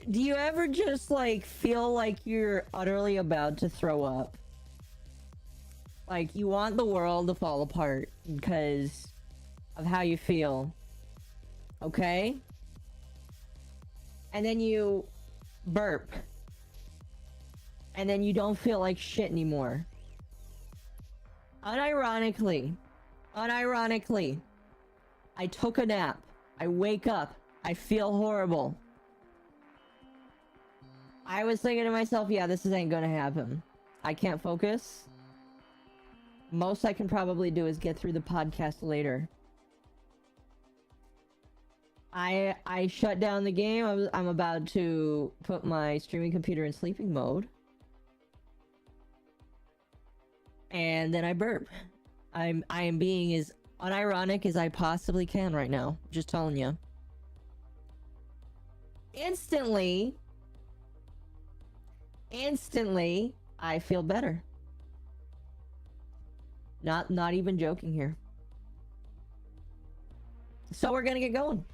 Do you ever just like feel like you're utterly about to throw up? Like you want the world to fall apart because of how you feel. Okay? And then you burp. And then you don't feel like shit anymore. Unironically, I took a nap. I wake up. I feel horrible. I was thinking to myself, yeah, this ain't gonna happen. I can't focus. Most I can probably do is get through the podcast later. I shut down the game. I'm about to put my streaming computer in sleeping mode. And then I burp. I am being as unironic as I possibly can right now. Just telling you. Instantly, I feel better. Not even joking here. So we're gonna get going.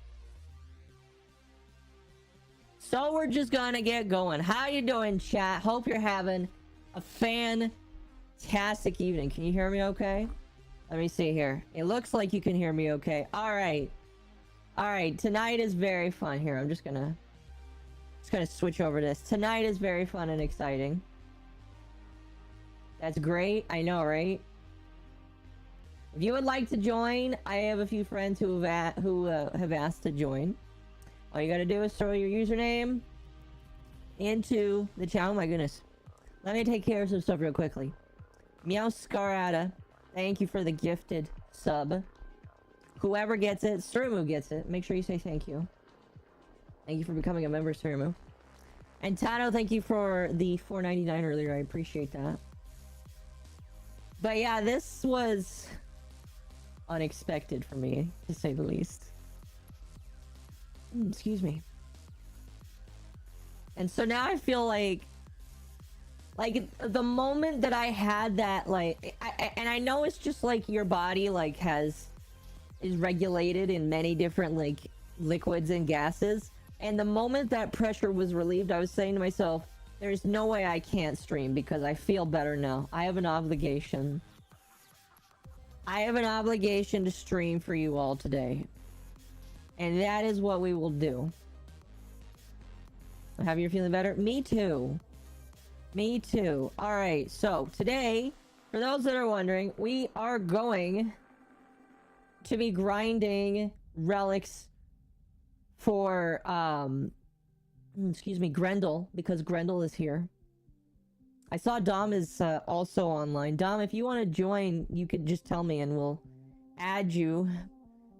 So we're just gonna get going. How you doing, chat? Hope you're having a fantastic evening. Can you hear me okay? Let me see here. It looks like you can hear me okay. All right. Tonight is very fun. Here, I'm just gonna switch over this. Tonight is very fun and exciting. That's great. I know, right? If you would like to join, I have a few friends who have asked to join. All you gotta do is throw your username into the chat. Oh my goodness. Let me take care of some stuff real quickly. Meow Scarata, thank you for the gifted sub. Whoever gets it, Surimu gets it. Make sure you say thank you. Thank you for becoming a member, Surimu. And Tano, thank you for the $4.99 earlier. I appreciate that. But yeah, this was unexpected for me, to say the least. Excuse me. And so now I feel like the moment that I had that, like, and I know it's just like your body like is regulated in many different like liquids and gases, and the moment that pressure was relieved, I was saying to myself, there's no way I can't stream because I feel better now. I have an obligation. I have an obligation to stream for you all today. And that is what we will do. Have you feeling better? Me too. Me too. Alright, so today, for those that are wondering, we are going to be grinding relics for, excuse me, Grendel, because Grendel is here. I saw Dom is also online. Dom, if you want to join, you could just tell me and we'll add you.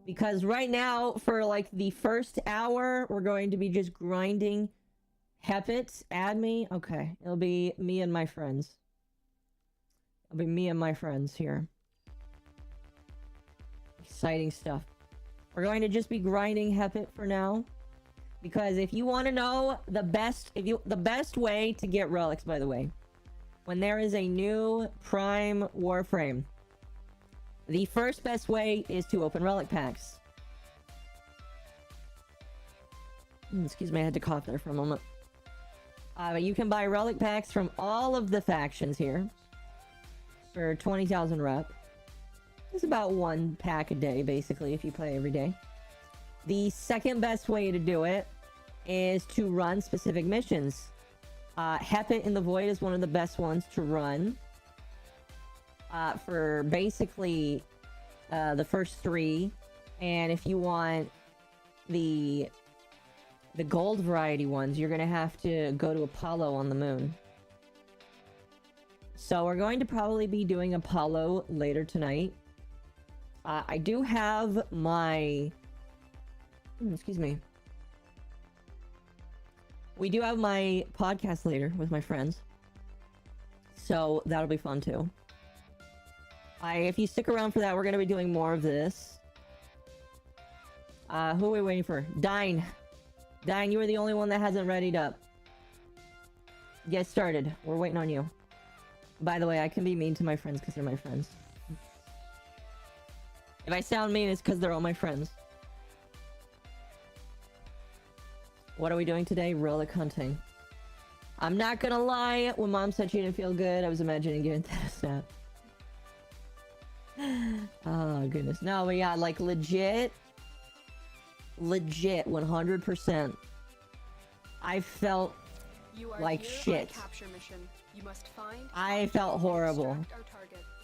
Because right now, for like the first hour, we're going to be just grinding Hepits. Add me. Okay. It'll be me and my friends. It'll be me and my friends here. Exciting stuff. We're going to just be grinding Hepit for now. Because if you want to know the best way to get relics, by the way, when there is a new Prime Warframe, the first best way is to open relic packs. Excuse me, I had to cough there for a moment. But you can buy relic packs from all of the factions here for 20,000 rep. It's about one pack a day, basically, if you play every day. The second best way to do it is to run specific missions. Hepit in the Void is one of the best ones to run. For basically the first three, and if you want the gold variety ones, you're gonna have to go to Apollo on the moon. So we're going to probably be doing Apollo later tonight. I do have my excuse me. We do have my podcast later with my friends, so that'll be fun too. If you stick around for that, we're going to be doing more of this. Who are we waiting for? Dine. Dine, you were the only one that hasn't readied up. Get started. We're waiting on you. By the way, I can be mean to my friends because they're my friends. If I sound mean, it's because they're all my friends. What are we doing today? Relic hunting. I'm not gonna lie, when Mom said she didn't feel good, I was imagining giving that a snap. Oh, goodness. No, but yeah, like, legit, 100%. I felt like shit. I felt horrible.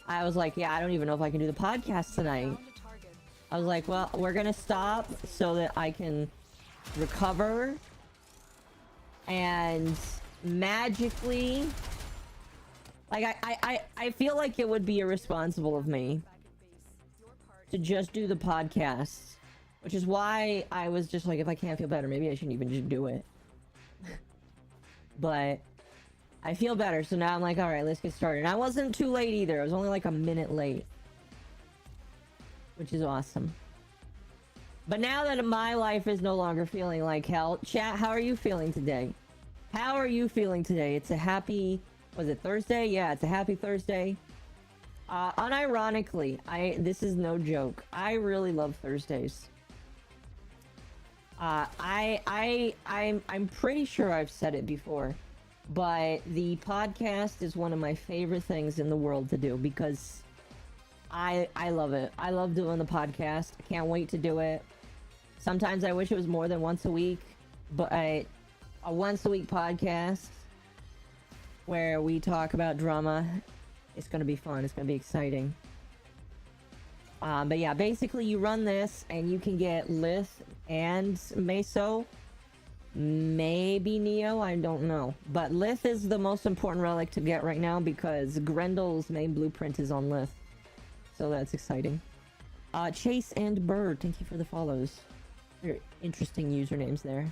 I was like, yeah, I don't even know if I can do the podcast tonight. I was like, well, we're gonna stop so that I can recover and magically, like, I feel like it would be irresponsible of me to just do the podcast, which is why I was just like, if I can't feel better, maybe I shouldn't even just do it. But I feel better, so now I'm like, all right, let's get started. And I wasn't too late either. I was only like a minute late, which is awesome. But now that my life is no longer feeling like hell, chat, how are you feeling today? How are you feeling today? It's a happy, was it Thursday? Yeah, it's a happy Thursday. Unironically, this is no joke, I really love Thursdays. I'm pretty sure I've said it before, but the podcast is one of my favorite things in the world to do because I love it. I love doing the podcast. I can't wait to do it. Sometimes I wish it was more than once a week, but a once a week podcast where we talk about drama. It's gonna be fun. It's gonna be exciting. But yeah, basically you run this and you can get Lith and Meso. Maybe Neo, I don't know. But Lith is the most important relic to get right now because Grendel's main blueprint is on Lith. So that's exciting. Chase and Bird, thank you for the follows. They're interesting usernames there.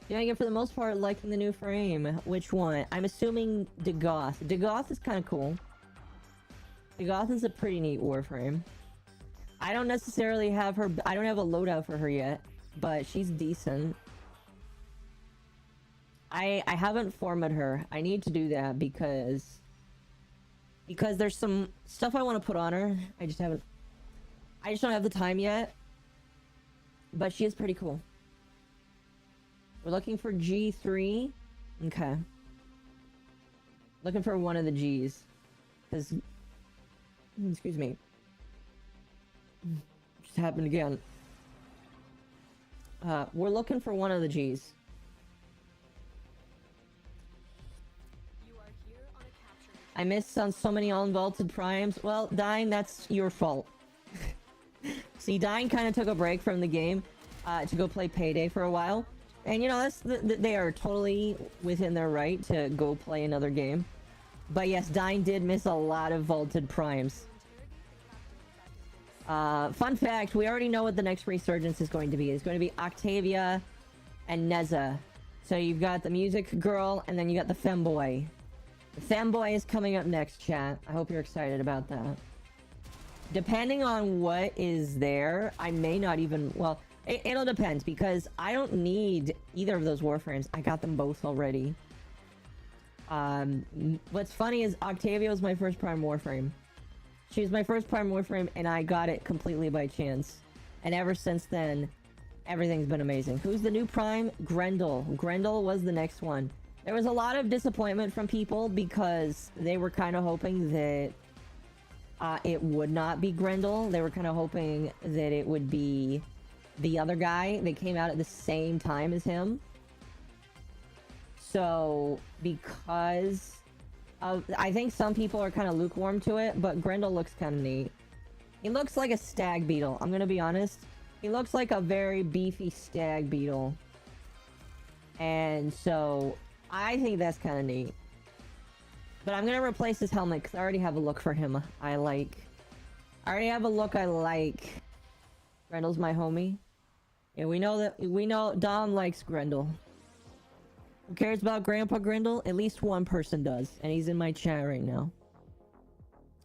Yeah, again, for the most part, liking the new frame. Which one? I'm assuming Dagoth. Dagoth is kind of cool. Dagoth is a pretty neat Warframe. I don't necessarily have her... I don't have a loadout for her yet, but she's decent. I haven't formatted her. I need to do that because there's some stuff I want to put on her. I just don't have the time yet. But she is pretty cool. We're looking for G3. Okay. Looking for one of the Gs. Because... Excuse me. Just happened again. We're looking for one of the Gs. I missed on so many unvaulted primes. Well, Dying, that's your fault. See, Dying kind of took a break from the game to go play Payday for a while. And you know, they are totally within their right to go play another game. But yes, Dying did miss a lot of vaulted primes. Fun fact, we already know what the next resurgence is going to be. It's going to be Octavia and Neza. So you've got the music girl, and then you got the femboy. The femboy is coming up next, chat. I hope you're excited about that. Depending on what is there, I may not even... Well, it'll depend, because I don't need either of those Warframes. I got them both already. What's funny is Octavia was my first Prime Warframe. She was my first Prime Warframe, and I got it completely by chance. And ever since then, everything's been amazing. Who's the new Prime? Grendel. Grendel was the next one. There was a lot of disappointment from people because they were kind of hoping that it would not be Grendel. They were kind of hoping that it would be the other guy. They came out at the same time as him. So, because of... I think some people are kind of lukewarm to it, but Grendel looks kind of neat. He looks like a stag beetle, I'm gonna be honest. He looks like a very beefy stag beetle. And so, I think that's kind of neat. But I'm gonna replace his helmet, because I already have a look for him I like. I already have a look I like. Grendel's my homie. Yeah, we know Dom likes Grendel. Who cares about Grandpa Grendel? At least one person does, and he's in my chat right now.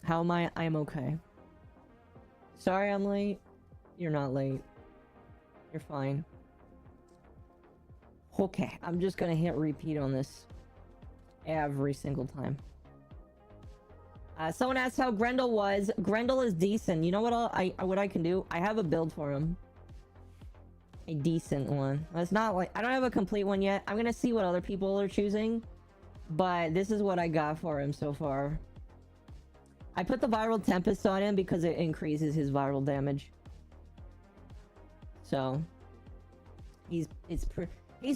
How am I? I'm okay. Sorry I'm late. You're not late. You're fine. Okay, I'm just gonna hit repeat on this every single time. Someone asked how Grendel was. Grendel is decent. You know what what I can do? I have a build for him. A decent one. It's not like... I don't have a complete one yet. I'm gonna see what other people are choosing. But this is what I got for him so far. I put the Viral Tempest on him because it increases his viral damage. So... He's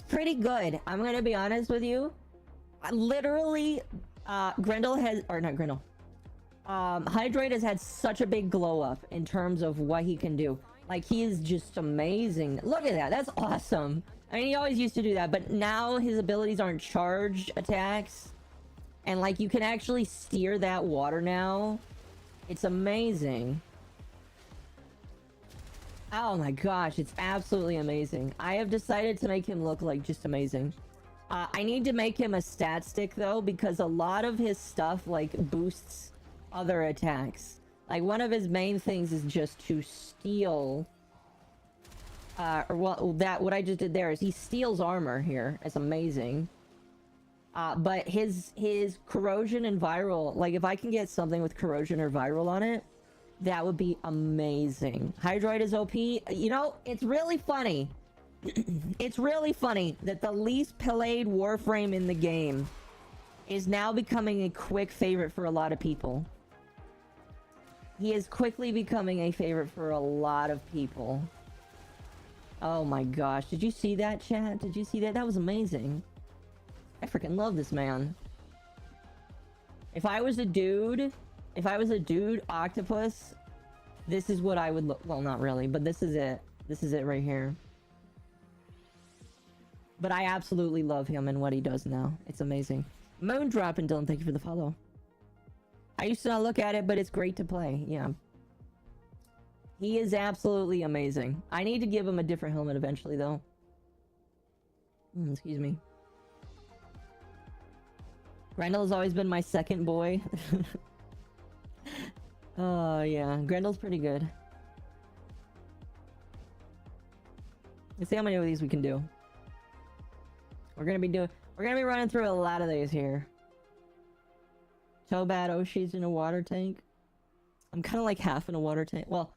pretty good. I'm gonna be honest with you. Literally, Grendel has... Or not Grendel. Hydrate has had such a big glow up in terms of what he can do. Like, he is just amazing. Look at that. That's awesome. I mean, he always used to do that, but now his abilities aren't charged attacks. And, like, you can actually steer that water now. It's amazing. Oh my gosh, it's absolutely amazing. I have decided to make him look like just amazing. I need to make him a stat stick, though, because a lot of his stuff, like, boosts other attacks. Like, one of his main things is just to steal... what I just did there is he steals armor here. It's amazing. But his corrosion and viral... Like, if I can get something with corrosion or viral on it, that would be amazing. Hydroid is OP. You know, it's really funny. It's really funny that the least played Warframe in the game is now becoming a quick favorite for a lot of people. He is quickly becoming a favorite for a lot of people. Oh my gosh. Did you see that, chat? Did you see that? That was amazing. I freaking love this man. If I was a dude octopus, this is what I would look... Well, not really, but this is it. This is it right here. But I absolutely love him and what he does now. It's amazing. Moondrop and Dylan, thank you for the follow. I used to not look at it, but it's great to play. Yeah. He is absolutely amazing. I need to give him a different helmet eventually, though. Excuse me. Grendel has always been my second boy. Oh, yeah. Grendel's pretty good. Let's see how many of these we can do. We're gonna be running through a lot of these here. Tobat Oshi's in a water tank. I'm kind of like half in a water tank. Well,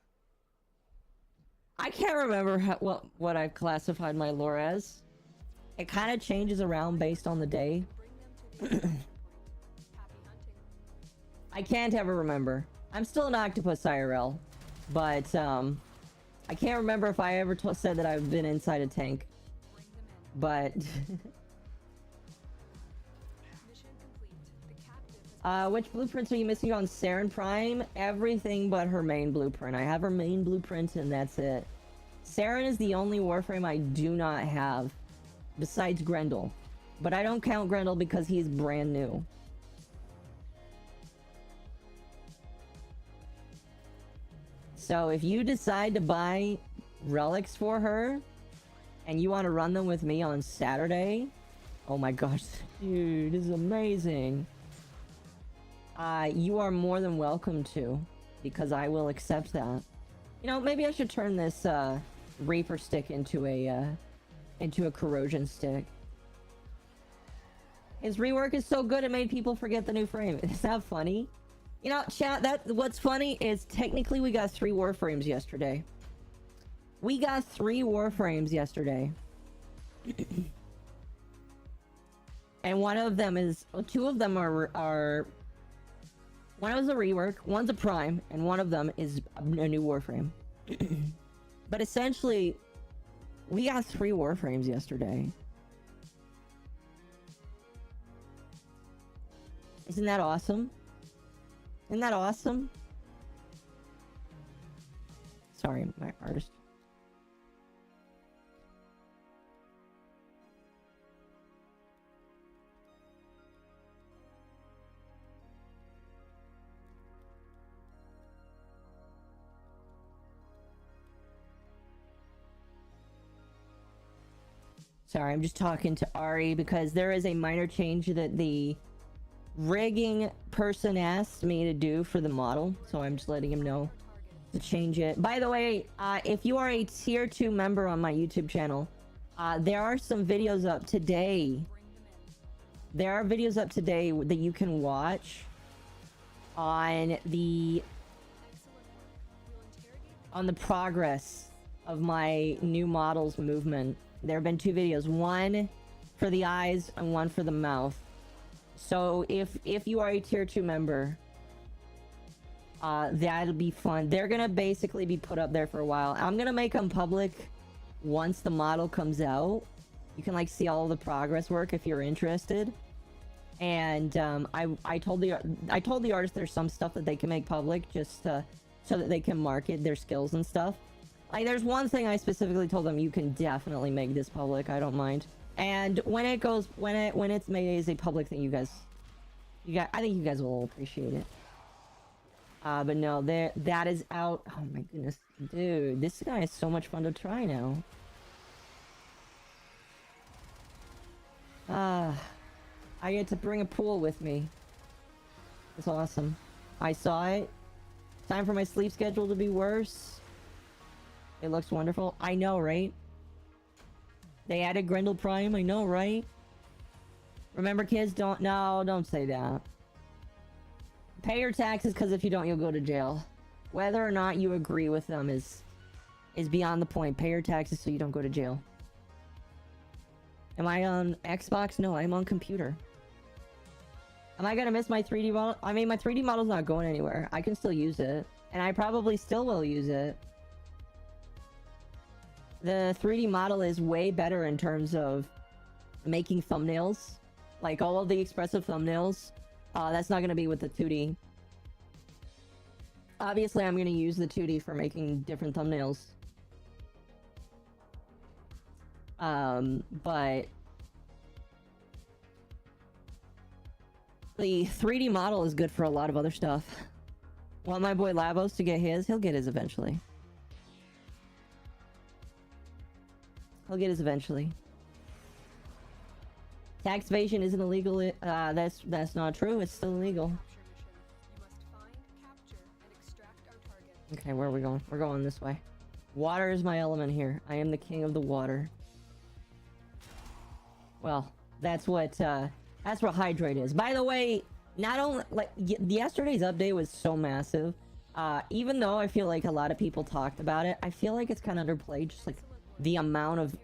I can't remember what I've classified my lore as. It kind of changes around based on the day. I can't ever remember. I'm still an octopus IRL, but I can't remember if I ever said that I've been inside a tank. But which blueprints are you missing on Saren Prime? Everything but her main blueprint. I have her main blueprint and that's it. Saren is the only Warframe I do not have besides Grendel. But I don't count Grendel because he's brand new. So if you decide to buy relics for her and you want to run them with me on Saturday, oh my gosh, dude, this is amazing. You are more than welcome to, because I will accept that. You know, maybe I should turn this Reaper stick into a corrosion stick. His rework is so good it made people forget the new frame. Is that funny? You know, chat, what's funny is technically we got 3 Warframes yesterday. We got 3 Warframes yesterday. And one of them is... Well, 2 of them are... One is a rework, one's a prime, and one of them is a new Warframe. But essentially, we got 3 Warframes yesterday. Isn't that awesome? Isn't that awesome? Sorry, my artist. Sorry, I'm just talking to Ari because there is a minor change that the rigging person asked me to do for the model, so I'm just letting him know to change it. By the way, if you are a tier 2 member on my YouTube channel, there are some videos up today. There are videos up today that you can watch on the progress of my new model's movement. There have been 2 videos, one for the eyes and one for the mouth. So if you are a tier 2 member, that'll be fun. They're gonna basically be put up there for a while. I'm gonna make them public once the model comes out. You can like see all the progress work if you're interested. And I told the artist there's some stuff that they can make public just so that they can market their skills and stuff. Like there's one thing I specifically told them, you can definitely make this public. I don't mind. And when it's made as a public thing, you guys, I think you guys will appreciate it. But no, that is out. Oh my goodness, dude, this guy is so much fun to try now. I get to bring a pool with me. It's awesome. I saw it. Time for my sleep schedule to be worse. It looks wonderful. I know, right? They added Grendel Prime. I know, right? Remember, kids, don't say that. Pay your taxes, because if you don't, you'll go to jail. Whether or not you agree with them is beyond the point. Pay your taxes so you don't go to jail. Am I on Xbox? No, I'm on computer. Am I gonna miss my 3D model? I mean, my 3D model's not going anywhere. I can still use it. And I probably still will use it. The 3D model is way better in terms of making thumbnails. Like, all of the expressive thumbnails. That's not gonna be with the 2D. Obviously, I'm gonna use the 2D for making different thumbnails. But the 3D model is good for a lot of other stuff. Want my boy Lavos to get his? He'll get his eventually. He'll get his eventually. Tax evasion isn't illegal. That's not true. It's still illegal. Okay, where are we going? We're going this way. Water is my element here. I am the king of the water. Well, that's what hydrate is. By the way, not only like yesterday's update was so massive. Even though I feel like a lot of people talked about it, I feel like it's kind of underplayed. Just like the amount of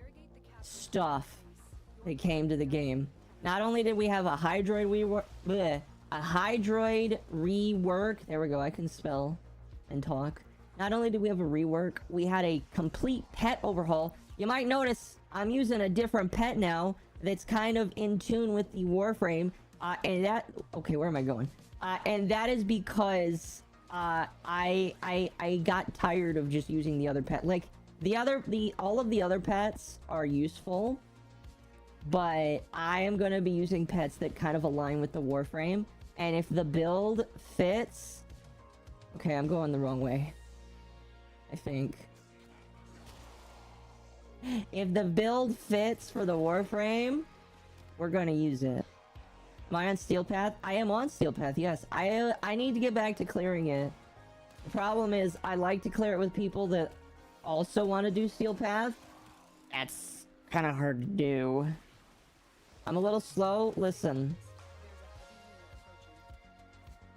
stuff that came to the game. Not only did we have a hydroid rework. There we go. I can spell and talk. Not only did we have a rework, we had a complete pet overhaul. You might notice I'm using a different pet now that's kind of in tune with the Warframe. And that... Okay, where am I going? And that is because I got tired of just using the other pet. Like, all of the other pets are useful, but I am going to be using pets that kind of align with the Warframe. And if the build fits... Okay, I'm going the wrong way, I think. If the build fits for the Warframe, we're gonna use it. Am I on Steel Path? I am on Steel Path, yes. I need to get back to clearing it. The problem is, I like to clear it with people that also want to do Steel Path. That's kind of hard to do. I'm a little slow. Listen.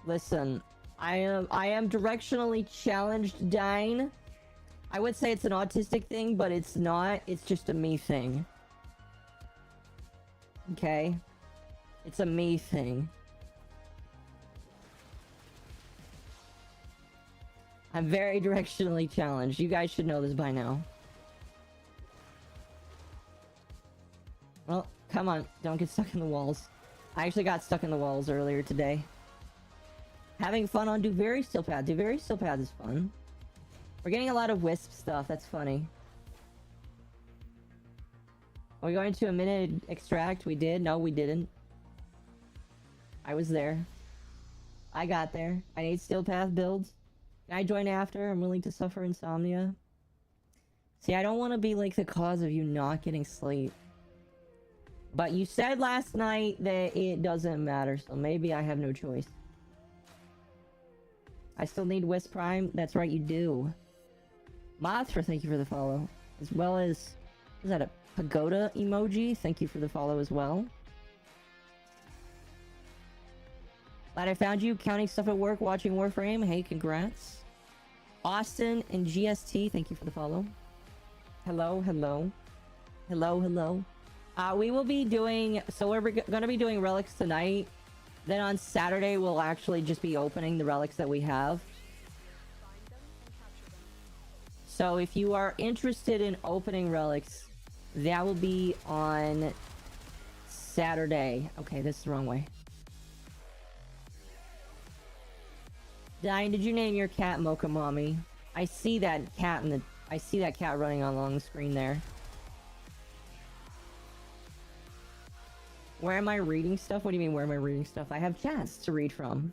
Listen. I am directionally challenged, Dine. I would say it's an autistic thing, but it's not. It's just a me thing. Okay? It's a me thing. I'm very directionally challenged. You guys should know this by now. Well, come on. Don't get stuck in the walls. I actually got stuck in the walls earlier today. Having fun on Do Very Steel Path. Do Very Steel Path is fun. We're getting a lot of Wisp stuff. That's funny. Are we going to a minute extract? We did. No, we didn't. I was there. I got there. I need Steel Path builds. Can I join after? I'm willing to suffer insomnia. See, I don't want to be like the cause of you not getting sleep. But you said last night that it doesn't matter, so maybe I have no choice. I still need Wisp Prime. That's right, you do. Mothra, thank you for the follow. As well as... Is that a pagoda emoji? Thank you for the follow as well. Glad I found you. Counting stuff at work, watching Warframe. Hey, congrats. Austin and GST, thank you for the follow. Hello, hello. Hello, hello. We will be doing... So we're going to be doing relics tonight. Then on Saturday, we'll actually just be opening the relics that we have. So if you are interested in opening relics, that will be on Saturday. Okay, this is the wrong way. Diane, did you name your cat Mocha Mommy? I see that cat in the... I see that cat running along the screen there. Where am I reading stuff? What do you mean, where am I reading stuff? I have chats to read from.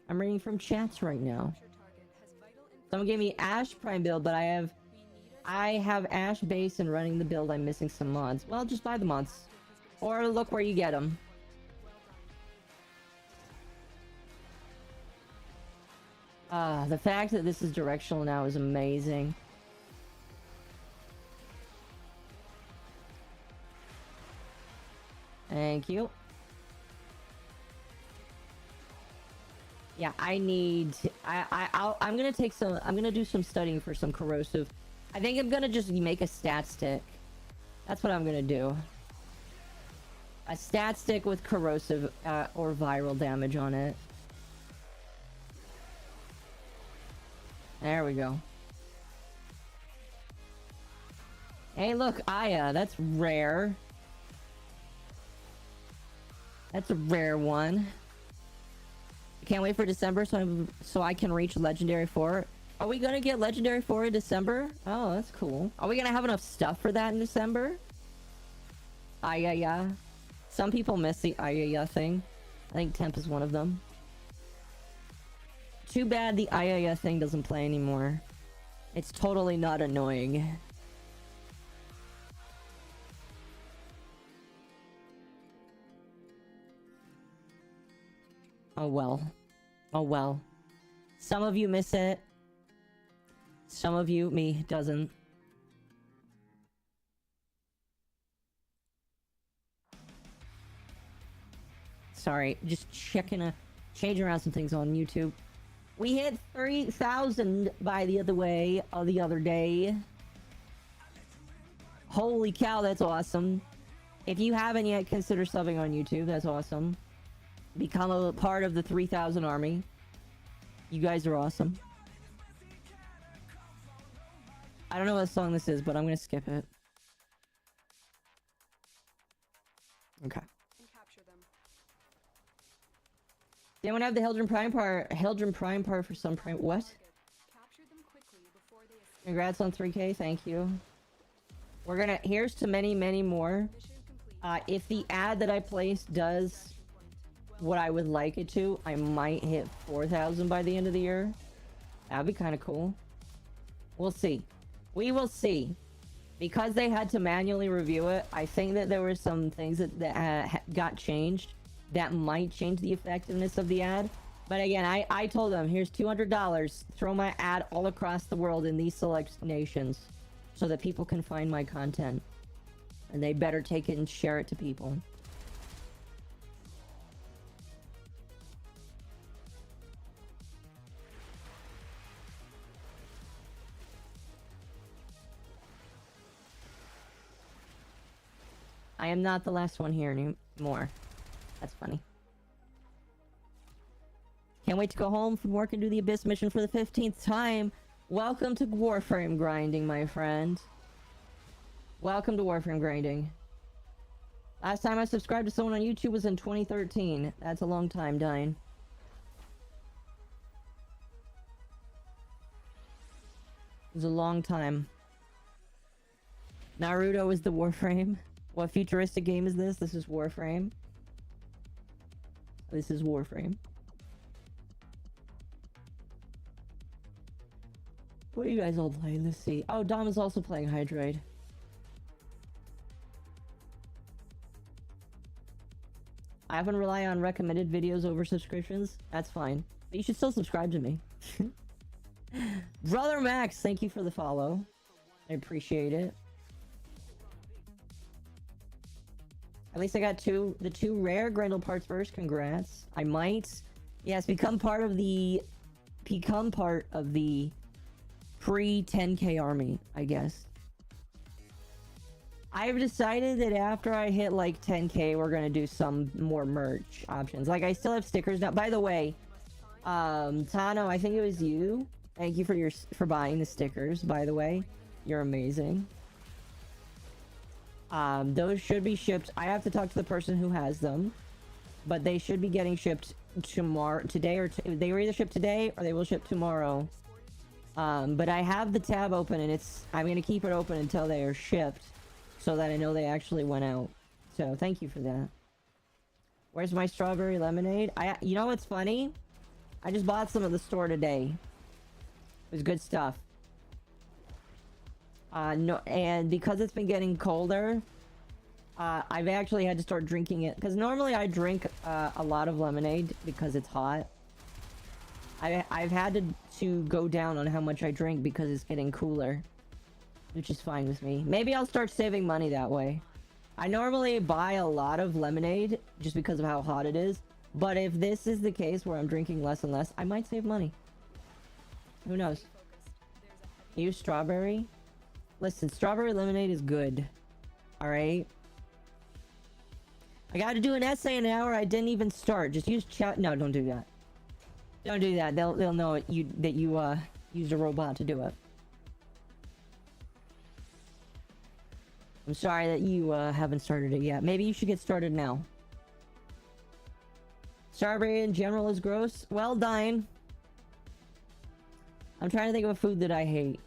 I'm reading from chats right now. Someone gave me Ash Prime build, but I have Ash base and running the build. I'm missing some mods. Well, just buy the mods. Or look where you get them. The fact that this is directional now is amazing. Thank you. Yeah, I need... I'm gonna take some... I'm gonna do some studying for some corrosive. I think I'm gonna just make a stat stick. That's what I'm gonna do. A stat stick with corrosive or viral damage on it. There we go. Hey, look, Aya. That's rare. That's a rare one. Can't wait for December so I can reach Legendary 4. Are we gonna get Legendary 4 in December? Oh, that's cool. Are we gonna have enough stuff for that in December? Aya. Some people miss the Aya thing. I think Temp is one of them. Too bad the Aya thing doesn't play anymore. It's totally not annoying. Oh well. Oh well. Some of you miss it. Some of you, me, doesn't. Sorry, just checking changing around some things on YouTube. We hit 3,000 by the other day. Holy cow, that's awesome. If you haven't yet, consider subbing on YouTube. That's awesome. Become a part of the 3,000 army. You guys are awesome. I don't know what song this is, but I'm gonna skip it. Okay. Did anyone have the Heldren Prime part? Heldren Prime part for some prime. What? Congrats on 3K. Thank you. We're gonna. Here's to many, many more. If the ad that I placed does what I would like it to, I might hit 4,000 by the end of the year. That'd be kind of cool. We'll see. We will see. Because they had to manually review it, I think that there were some things that got changed that might change the effectiveness of the ad. But again, I told them, here's $200. Throw my ad all across the world in these select nations so that people can find my content. And they better take it and share it to people. I am not the last one here anymore. That's funny. Can't wait to go home from work and do the Abyss mission for the 15th time. Welcome to Warframe grinding, my friend. Welcome to Warframe grinding. Last time I subscribed to someone on YouTube was in 2013. That's a long time, Dine. It was a long time. Naruto is the Warframe. What futuristic game is this? This is Warframe. This is Warframe. What are you guys all playing? Let's see. Oh, Dom is also playing Hydroid. I often rely on recommended videos over subscriptions. That's fine. But you should still subscribe to me. Brother Max, thank you for the follow. I appreciate it. At least I got the two rare Grendel parts first. Congrats. I might, yes, become part of the pre-10k army, I guess. I've decided that after I hit like 10k, we're gonna do some more merch options. Like, I still have stickers now. By the way, Tano, I think it was you. Thank you for buying the stickers, by the way. You're amazing. Those should be shipped. I have to talk to the person who has them, but they should be getting shipped today, or they were either shipped today or they will ship tomorrow. But I have the tab open, and I'm gonna keep it open until they are shipped, so that I know they actually went out. So thank you for that. Where's my strawberry lemonade? You know what's funny? I just bought some at the store today. It was good stuff. No, and because it's been getting colder, I've actually had to start drinking it. Because normally I drink a lot of lemonade because it's hot. I've had to go down on how much I drink because it's getting cooler. Which is fine with me. Maybe I'll start saving money that way. I normally buy a lot of lemonade just because of how hot it is. But if this is the case where I'm drinking less and less, I might save money. Who knows? Use strawberry? Listen, strawberry lemonade is good. Alright? I gotta do an essay in an hour. I didn't even start. Just use chat. No, don't do that. Don't do that. They'll know that you used a robot to do it. I'm sorry that you haven't started it yet. Maybe you should get started now. Strawberry in general is gross. Well done. I'm trying to think of a food that I hate.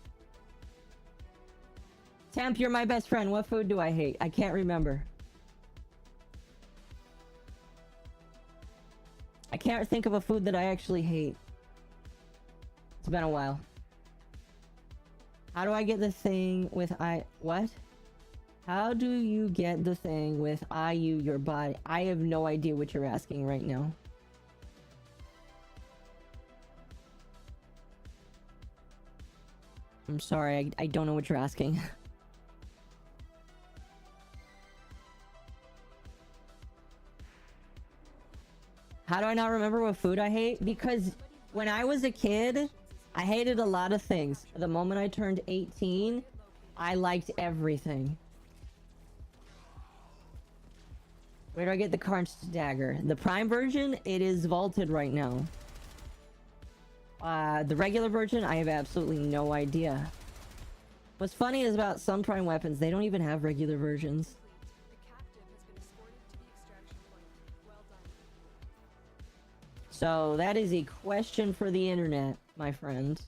Temp, you're my best friend. What food do I hate? I can't remember. I can't think of a food that I actually hate. It's been a while. How do I get the thing with what? How do you get the thing with IU your body? I have no idea what you're asking right now. I'm sorry, I don't know what you're asking. How do I not remember what food I hate? Because when I was a kid, I hated a lot of things. The moment I turned 18, I liked everything. Where do I get the Carnage Dagger? The Prime version, it is vaulted right now. The regular version, I have absolutely no idea. What's funny is about some Prime weapons, they don't even have regular versions. So that is a question for the internet, my friend.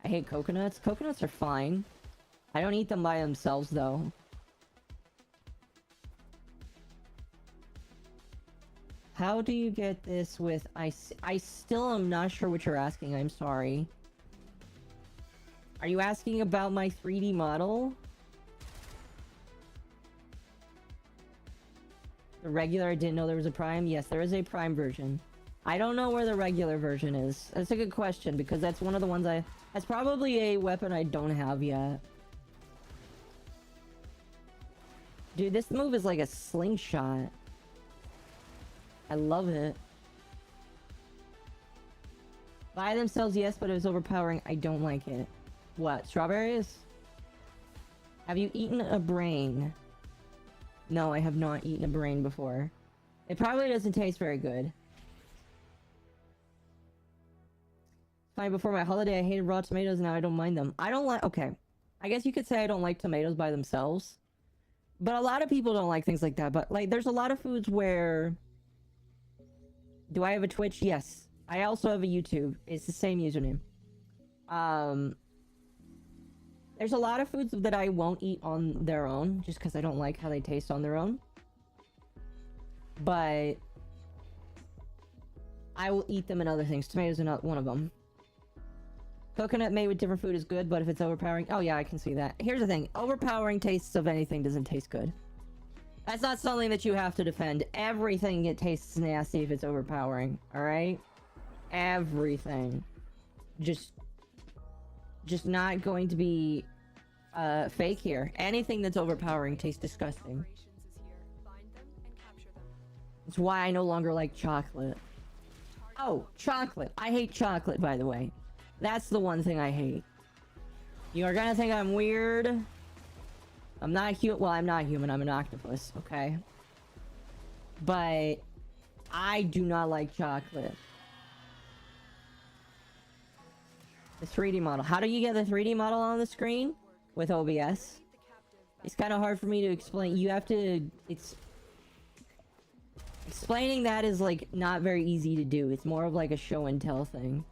I hate coconuts. Coconuts are fine. I don't eat them by themselves, though. How do you get this with... I still am not sure what you're asking. I'm sorry. Are you asking about my 3D model? The regular, I didn't know there was a Prime. Yes, there is a Prime version. I don't know where the regular version is. That's a good question, because that's one of the ones that's probably a weapon I don't have yet. Dude, this move is like a slingshot. I love it. By themselves, yes, but it was overpowering. I don't like it. What? Strawberries? Have you eaten a brain? No, I have not eaten a brain before. It probably doesn't taste very good. Fine, before my holiday, I hated raw tomatoes, now I don't mind them. I don't like... Okay. I guess you could say I don't like tomatoes by themselves. But a lot of people don't like things like that. But, like, there's a lot of foods where... Do I have a Twitch? Yes. I also have a YouTube. It's the same username. There's a lot of foods that I won't eat on their own, just because I don't like how they taste on their own. But... I will eat them in other things. Tomatoes are not one of them. Coconut made with different food is good, but if it's overpowering... Oh yeah, I can see that. Here's the thing. Overpowering tastes of anything doesn't taste good. That's not something that you have to defend. Everything it tastes nasty if it's overpowering. Alright? Everything. Just not going to be fake here. Anything that's overpowering tastes disgusting. It's why I no longer like chocolate. Oh, chocolate. I hate chocolate, by the way. That's the one thing I hate. You are gonna think I'm weird. I'm not human. Well, I'm not human. I'm an octopus, okay? But I do not like chocolate. The 3D model. How do you get the 3D model on the screen? With OBS. It's kind of hard for me to explain. You have to... Explaining that is, like, not very easy to do. It's more of, like, a show and tell thing.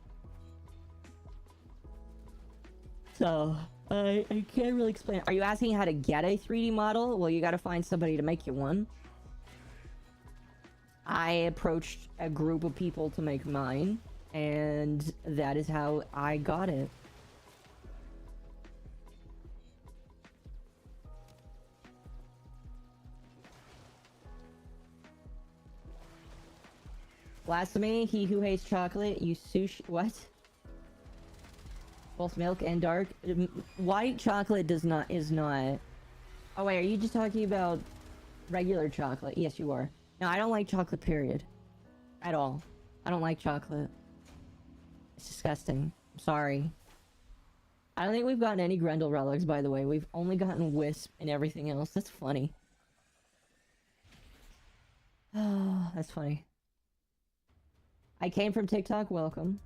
So, I can't really explain. Are you asking how to get a 3D model? Well, you gotta find somebody to make you one. I approached a group of people to make mine, and that is how I got it. Blasphemy, he who hates chocolate, you sushi... What? Both milk and dark? White chocolate is not... Oh wait, are you just talking about regular chocolate? Yes, you are. No, I don't like chocolate, period. At all. I don't like chocolate. It's disgusting. I'm sorry. I don't think we've gotten any Grendel relics, by the way. We've only gotten Wisp and everything else. That's funny. Oh, that's funny. I came from TikTok, welcome.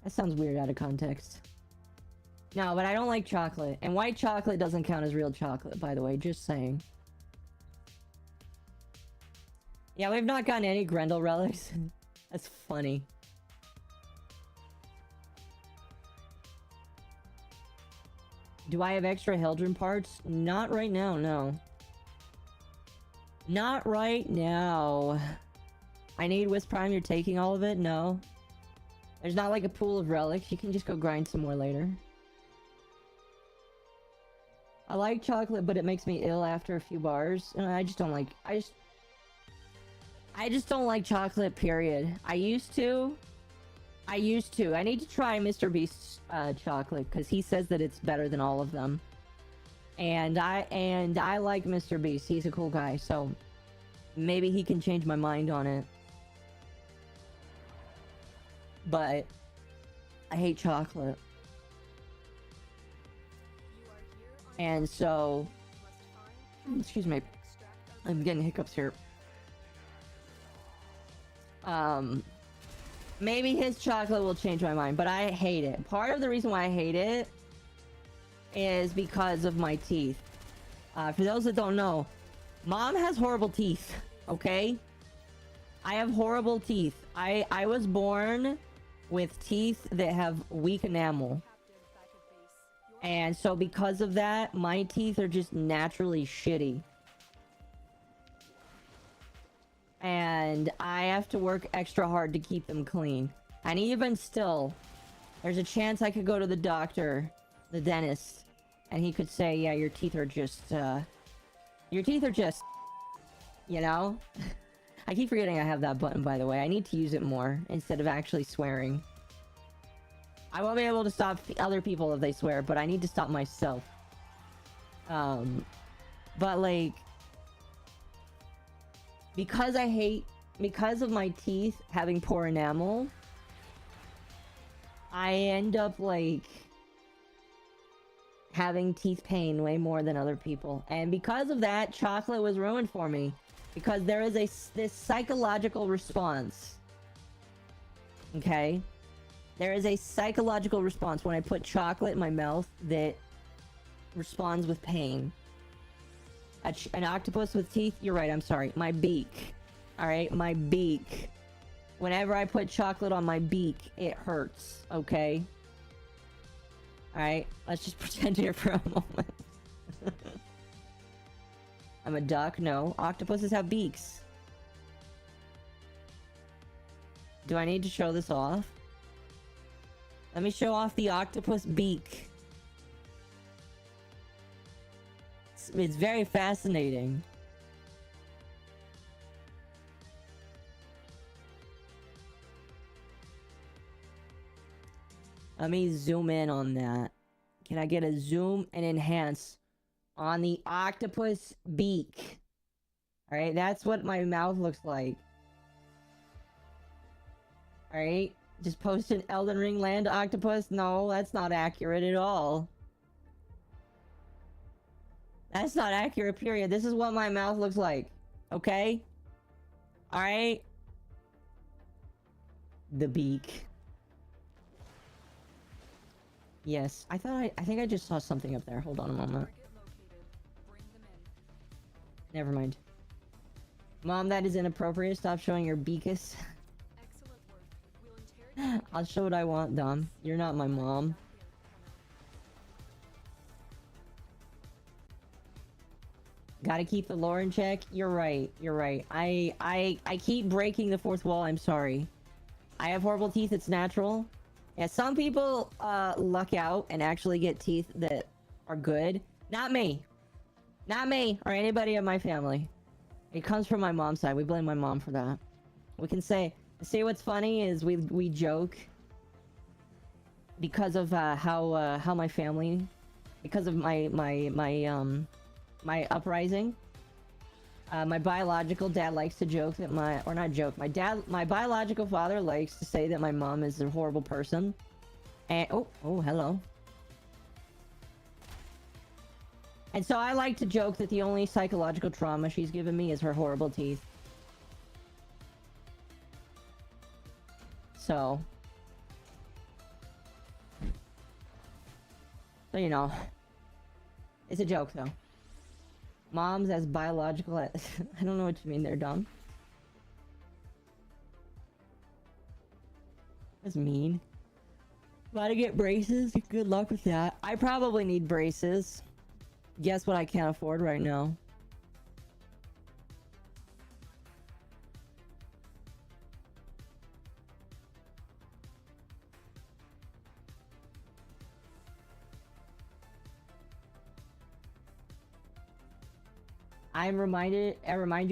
That sounds weird out of context. No, but I don't like chocolate. And white chocolate doesn't count as real chocolate, by the way. Just saying. Yeah, we've not gotten any Grendel relics. That's funny. Do I have extra Heldren parts? Not right now, no. Not right now. I need Wisp Prime, you're taking all of it? No. There's not like a pool of relics. You can just go grind some more later. I like chocolate, but it makes me ill after a few bars. And I just don't like... I just don't like chocolate, period. I used to. I need to try Mr. Beast's chocolate, because he says that it's better than all of them. And I like Mr. Beast. He's a cool guy, so maybe he can change my mind on it. But I hate chocolate. And so, excuse me, I'm getting hiccups here. Maybe his chocolate will change my mind, but I hate it. Part of the reason why I hate it is because of my teeth. For those that don't know, Mom has horrible teeth, okay? I have horrible teeth. I was born with teeth that have weak enamel. And so because of that, my teeth are just naturally shitty. And I have to work extra hard to keep them clean. And even still, there's a chance I could go to the doctor, the dentist, and he could say, yeah, your teeth are just, you know? I keep forgetting I have that button, by the way. I need to use it more, instead of actually swearing. I won't be able to stop other people if they swear, but I need to stop myself. But like... Because of my teeth having poor enamel, I end up, like, having teeth pain way more than other people. And because of that, chocolate was ruined for me. Because there is this psychological response. Okay? There is a psychological response when I put chocolate in my mouth that responds with pain. An octopus with teeth? You're right, I'm sorry. My beak. Alright, my beak. Whenever I put chocolate on my beak, it hurts, okay? Alright, let's just pretend here for a moment. I'm a duck? No. Octopuses have beaks. Do I need to show this off? Let me show off the octopus beak. It's very fascinating. Let me zoom in on that. Can I get a zoom and enhance on the octopus beak? Alright, that's what my mouth looks like. Alright? Just post an Elden Ring land octopus? No, that's not accurate at all. That's not accurate, period. This is what my mouth looks like. Okay? Alright? The beak. Yes. I think I just saw something up there. Hold on a moment. Never mind. Mom, that is inappropriate. Stop showing your beakus. I'll show what I want, Dom. You're not my mom. Gotta keep the lore in check. You're right. You're right. I keep breaking the fourth wall. I'm sorry. I have horrible teeth. It's natural. Yeah, some people luck out and actually get teeth that are good. Not me. Not me or anybody in my family. It comes from my mom's side. We blame my mom for that. We can say what's funny is we joke because of how my family, because of my uprising. My biological dad likes to joke that my biological father likes to say that my mom is a horrible person. And oh hello. And so I like to joke that the only psychological trauma she's given me is her horrible teeth. So you know, it's a joke though. Mom's as biological as I don't know what you mean there, dumb. That's mean. Gotta get braces. Good luck with that. I probably need braces. Guess what I can't afford right now? I remind you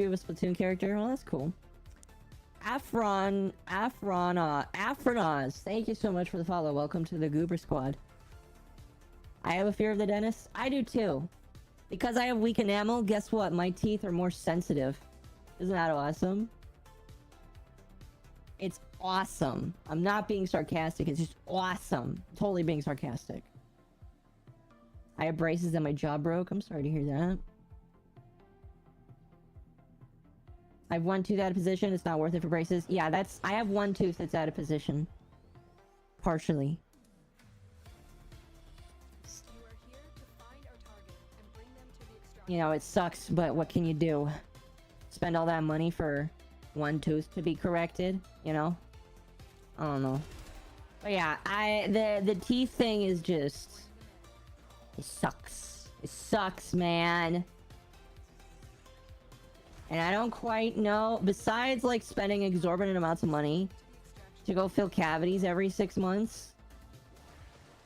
of a Splatoon character. Oh, that's cool. Afronoz, thank you so much for the follow. Welcome to the Goober Squad. I have a fear of the dentist. I do too. Because I have weak enamel, guess what? My teeth are more sensitive. Isn't that awesome? It's awesome. I'm not being sarcastic. It's just awesome. I'm totally being sarcastic. I have braces and my jaw broke. I'm sorry to hear that. I have one tooth out of position. It's not worth it for braces. Yeah, I have one tooth that's out of position. Partially. You know, it sucks, but what can you do? Spend all that money for one tooth to be corrected, you know? I don't know. But yeah, the teeth thing is just... It sucks. It sucks, man. And I don't quite know, besides like spending exorbitant amounts of money to go fill cavities every 6 months,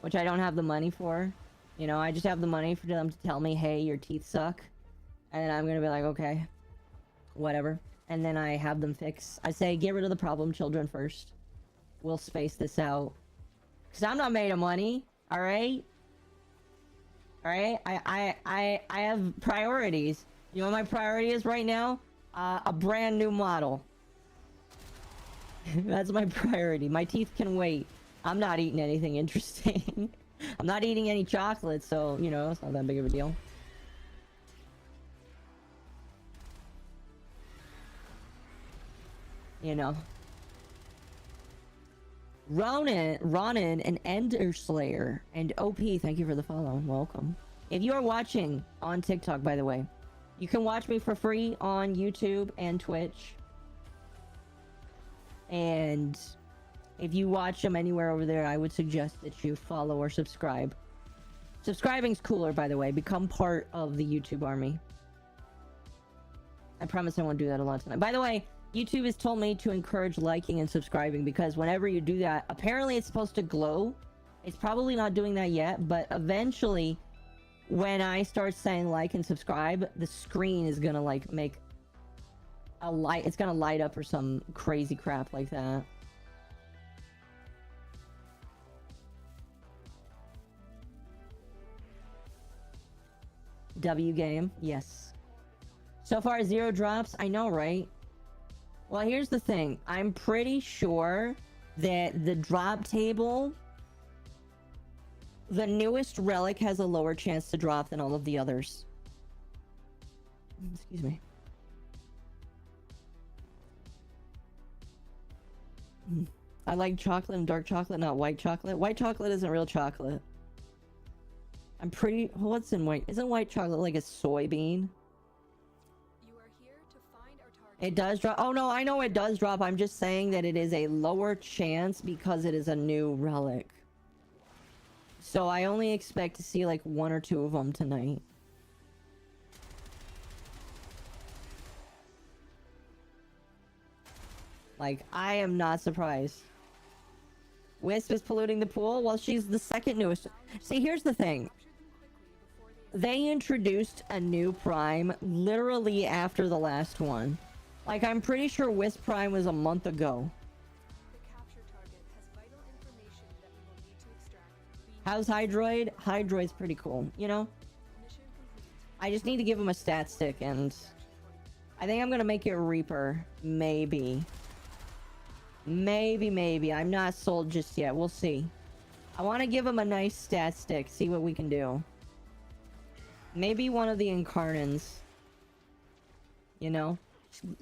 which I don't have the money for. You know, I just have the money for them to tell me, hey, your teeth suck. And then I'm gonna be like, okay, whatever. And then I have them fix. I say, get rid of the problem children first. We'll space this out. Because I'm not made of money, alright? Alright? I have priorities. You know what my priority is right now? A brand new model. That's my priority. My teeth can wait. I'm not eating anything interesting. I'm not eating any chocolate, so, you know, it's not that big of a deal. You know. Ronan, and Ender Slayer, and OP, thank you for the follow. Welcome. If you are watching on TikTok, by the way, you can watch me for free on YouTube and Twitch. And if you watch them anywhere over there, I would suggest that you follow or subscribe. Subscribing's cooler, by the way. Become part of the YouTube army. I promise I won't do that a lot tonight. By the way, YouTube has told me to encourage liking and subscribing because whenever you do that, apparently it's supposed to glow. It's probably not doing that yet, but eventually, when I start saying like and subscribe, the screen is gonna like make a light. It's gonna light up or some crazy crap like that. W game, yes. So far, 0 drops. I know, right? Well, here's the thing. I'm pretty sure that the drop table, the newest relic has a lower chance to drop than all of the others. Excuse me. I like chocolate and dark chocolate, not white chocolate. White chocolate isn't real chocolate. I'm pretty... What's in white? Isn't white chocolate like a soybean? You are here to find our target. It does drop. Oh no, I know it does drop. I'm just saying that it is a lower chance because it is a new relic. So I only expect to see like 1 or 2 of them tonight. Like, I am not surprised. Wisp is polluting the pool? Well, she's the second newest. See, here's the thing. They introduced a new prime literally after the last one. Like, I'm pretty sure Wisp Prime was a month ago. The capture target has vital information that we will need to extract. How's Hydroid? Hydroid's pretty cool, you know? Mission complete. I just need to give him a stat stick, and I think I'm gonna make it Reaper. Maybe. Maybe. I'm not sold just yet. We'll see. I want to give him a nice stat stick. See what we can do. Maybe one of the Incarnans. You know?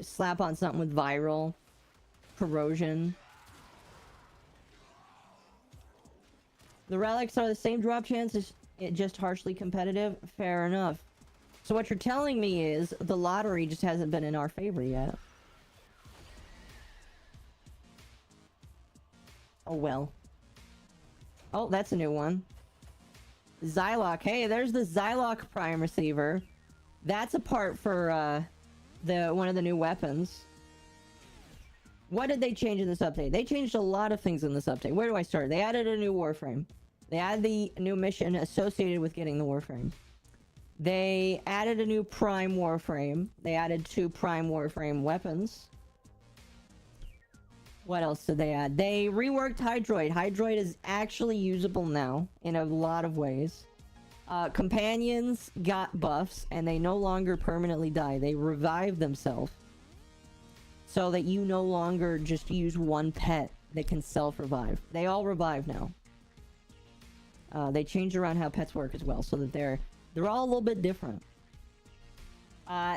Slap on something with viral. Corrosion. The relics are the same drop chance, as it just harshly competitive. Fair enough. So what you're telling me is the lottery just hasn't been in our favor yet. Oh well. Oh, that's a new one. Xylock. Hey, there's the Xylock Prime Receiver. That's a part for one of the new weapons. What did they change in this update? They changed a lot of things in this update. Where do I start? They added a new Warframe. They added the new mission associated with getting the Warframe. They added a new Prime Warframe. They added 2 Prime Warframe weapons. What else did they add? They reworked Hydroid. Hydroid is actually usable now in a lot of ways. Companions got buffs, and they no longer permanently die. They revive themselves. So that you no longer just use one pet that can self-revive. They all revive now. They changed around how pets work as well, so that they're all a little bit different.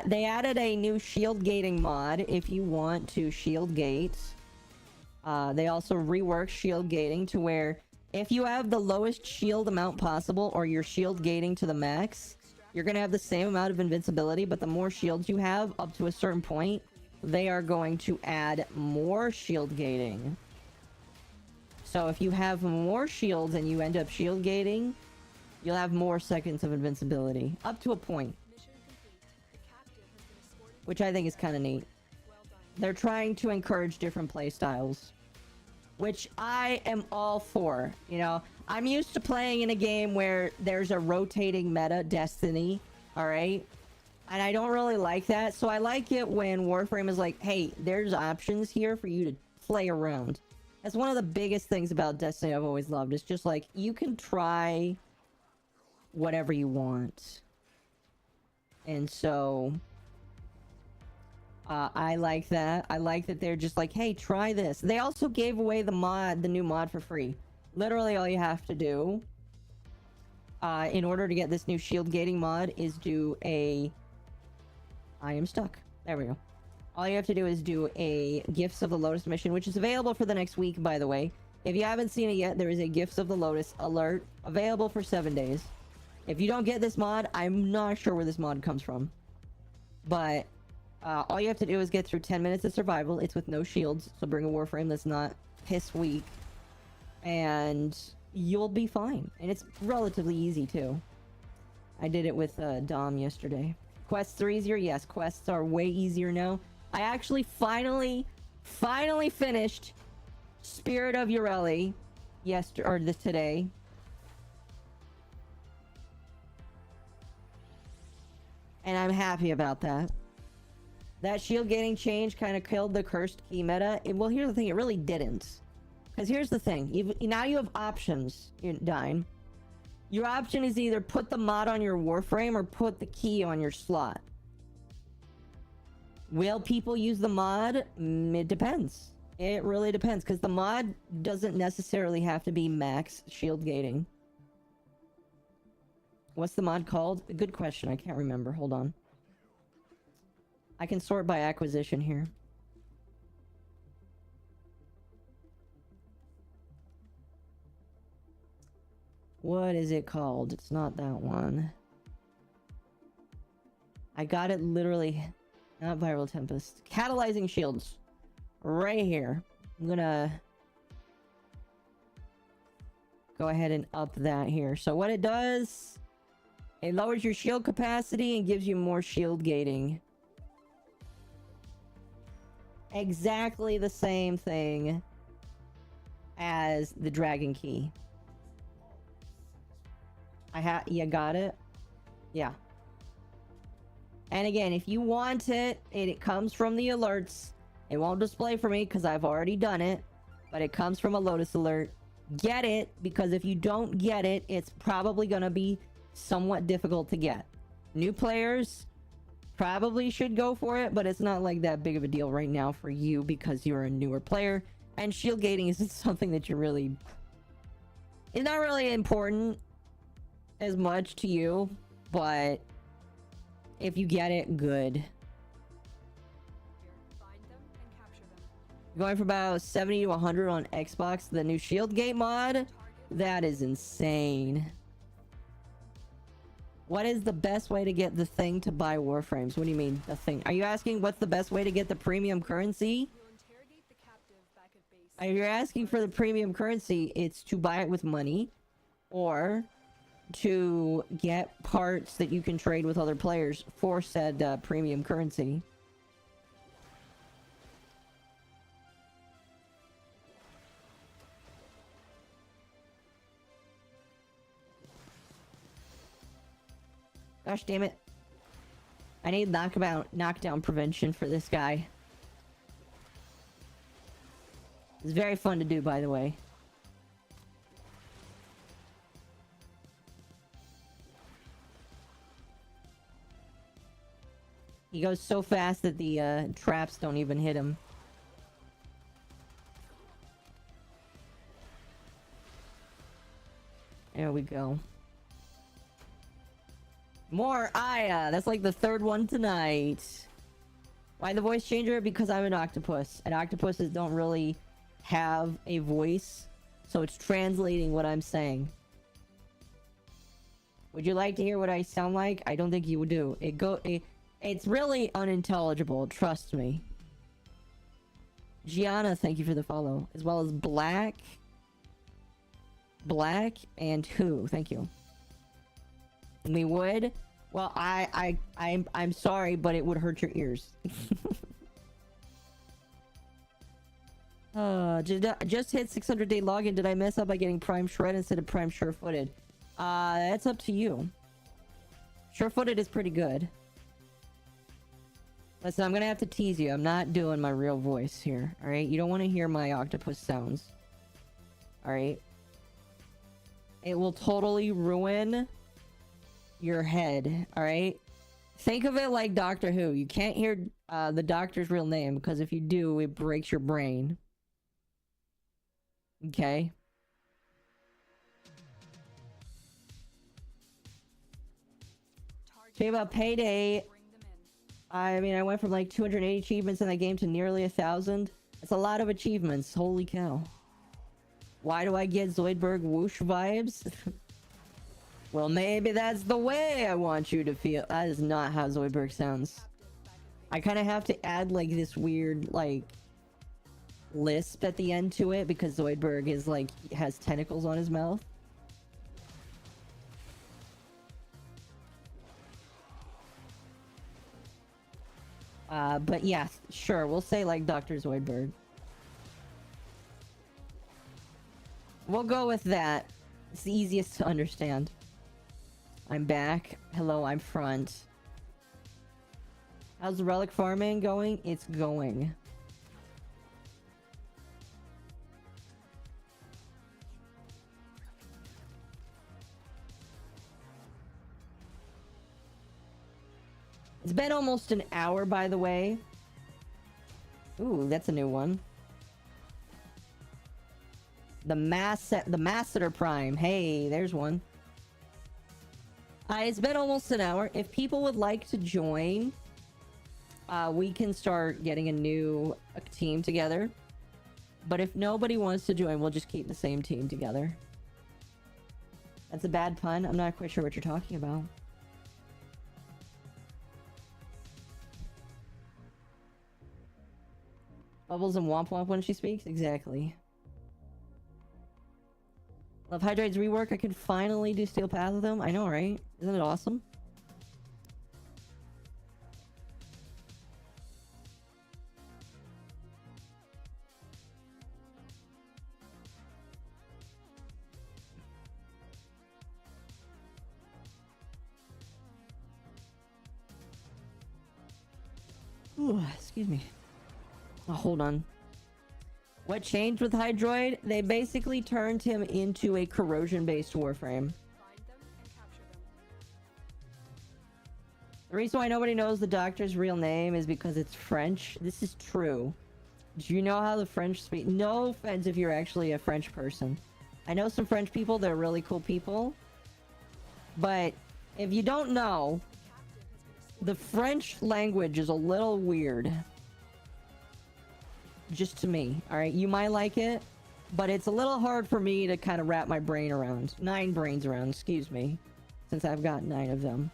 They added a new shield gating mod if you want to shield gate. They also reworked shield gating to where if you have the lowest shield amount possible or you're shield gating to the max, you're going to have the same amount of invincibility, but the more shields you have up to a certain point, they are going to add more shield gating. So if you have more shields and you end up shield gating, you'll have more seconds of invincibility. Up to a point. Mission complete. The captive has been escorted. Which I think is kind of neat. Well done. They're trying to encourage different playstyles, which I am all for. You know, I'm used to playing in a game where there's a rotating meta Destiny, alright? And I don't really like that, so I like it when Warframe is like, hey, there's options here for you to play around. That's one of the biggest things about Destiny I've always loved. It's just like, you can try whatever you want. And so... I like that. I like that they're just like, hey, try this. They also gave away the new mod for free. Literally all you have to do in order to get this new shield gating mod is do a... I am stuck. There we go. All you have to do is do a Gifts of the Lotus mission, which is available for the next week, by the way. If you haven't seen it yet, there is a Gifts of the Lotus alert available for 7 days. If you don't get this mod, I'm not sure where this mod comes from. But... all you have to do is get through 10 minutes of survival. It's with no shields, so bring a Warframe that's not piss weak. And you'll be fine. And it's relatively easy, too. I did it with Dom yesterday. Quests are easier? Yes, quests are way easier now. I actually finally finished Spirit of Ureli today. And I'm happy about that. That shield gating change kind of killed the cursed key meta. Well, here's the thing, it really didn't. Because here's the thing, now you have options, Dine. Your option is either put the mod on your Warframe or put the key on your slot. Will people use the mod? It depends. It really depends, because the mod doesn't necessarily have to be max shield gating. What's the mod called? Good question. I can't remember. Hold on. I can sort by acquisition here. What is it called? It's not that one. I got it literally. Not Viral Tempest. Catalyzing Shields. Right here. I'm gonna go ahead and up that here. So what it does, it lowers your shield capacity and gives you more shield gating. Exactly the same thing as the Dragon Key. You got it? Yeah. And again, if you want it, it comes from the alerts. It won't display for me because I've already done it, but it comes from a Lotus alert. Get it, because if you don't get it, it's probably going to be somewhat difficult to get. New players probably should go for it, but it's not like that big of a deal right now for you because you're a newer player. And shield gating isn't something that you really... It's not really important as much to you, but if you get it, good. Going for about 70 to 100 on Xbox. The new Shield Gate mod, that is insane. What is the best way to get the thing to buy Warframes? What do you mean, the thing? Are you asking what's the best way to get the premium currency? If you're asking for the premium currency, it's to buy it with money, or to get parts that you can trade with other players for said premium currency. Gosh damn it. I need knockdown prevention for this guy. It's very fun to do, by the way. He goes so fast that the traps don't even hit him. There we go. More Aya! That's like the third one tonight. Why the voice changer? Because I'm an octopus. And octopuses don't really have a voice. So it's translating what I'm saying. Would you like to hear what I sound like? I don't think you would do. It's really unintelligible, trust me. Gianna, thank you for the follow. As well as Black and Who, thank you. We would? Well, I'm sorry, but it would hurt your ears. Just hit 600-day login. Did I mess up by getting Prime Shred instead of Prime Sure-Footed? That's up to you. Sure-Footed is pretty good. Listen, I'm gonna have to tease you. I'm not doing my real voice here, alright? You don't want to hear my octopus sounds. Alright? It will totally ruin your head, alright? Think of it like Doctor Who. You can't hear the doctor's real name, because if you do, it breaks your brain. Okay? Say about Payday. I mean, I went from like 280 achievements in that game to nearly 1,000. That's a lot of achievements. Holy cow. Why do I get Zoidberg whoosh vibes? Well, maybe that's the way I want you to feel. That is not how Zoidberg sounds. I kind of have to add like this weird like lisp at the end to it because Zoidberg is like has tentacles on his mouth. But yeah, sure, we'll say like Dr. Zoidberg. We'll go with that. It's the easiest to understand. I'm back. Hello, I'm front. How's the relic farming going? It's going. It's been almost an hour, by the way. Ooh, that's a new one. The Masseter Prime. Hey, there's one. It's been almost an hour. If people would like to join, we can start getting a new team together. But if nobody wants to join, we'll just keep the same team together. That's a bad pun. I'm not quite sure what you're talking about. Bubbles and Womp Womp when she speaks? Exactly. Love Hydrate's rework. I can finally do Steel Path with them. I know, right? Isn't it awesome? Ooh, excuse me. Oh, hold on. What changed with Hydroid? They basically turned him into a corrosion-based Warframe. Find them and capture them. The reason why nobody knows the doctor's real name is because it's French. This is true. Do you know how the French speak? No offense if you're actually a French person. I know some French people, they're really cool people. But if you don't know, the French language is a little weird. Just to me, alright? You might like it, but it's a little hard for me to kind of wrap my brain around. 9 brains around, excuse me. Since I've got 9 of them.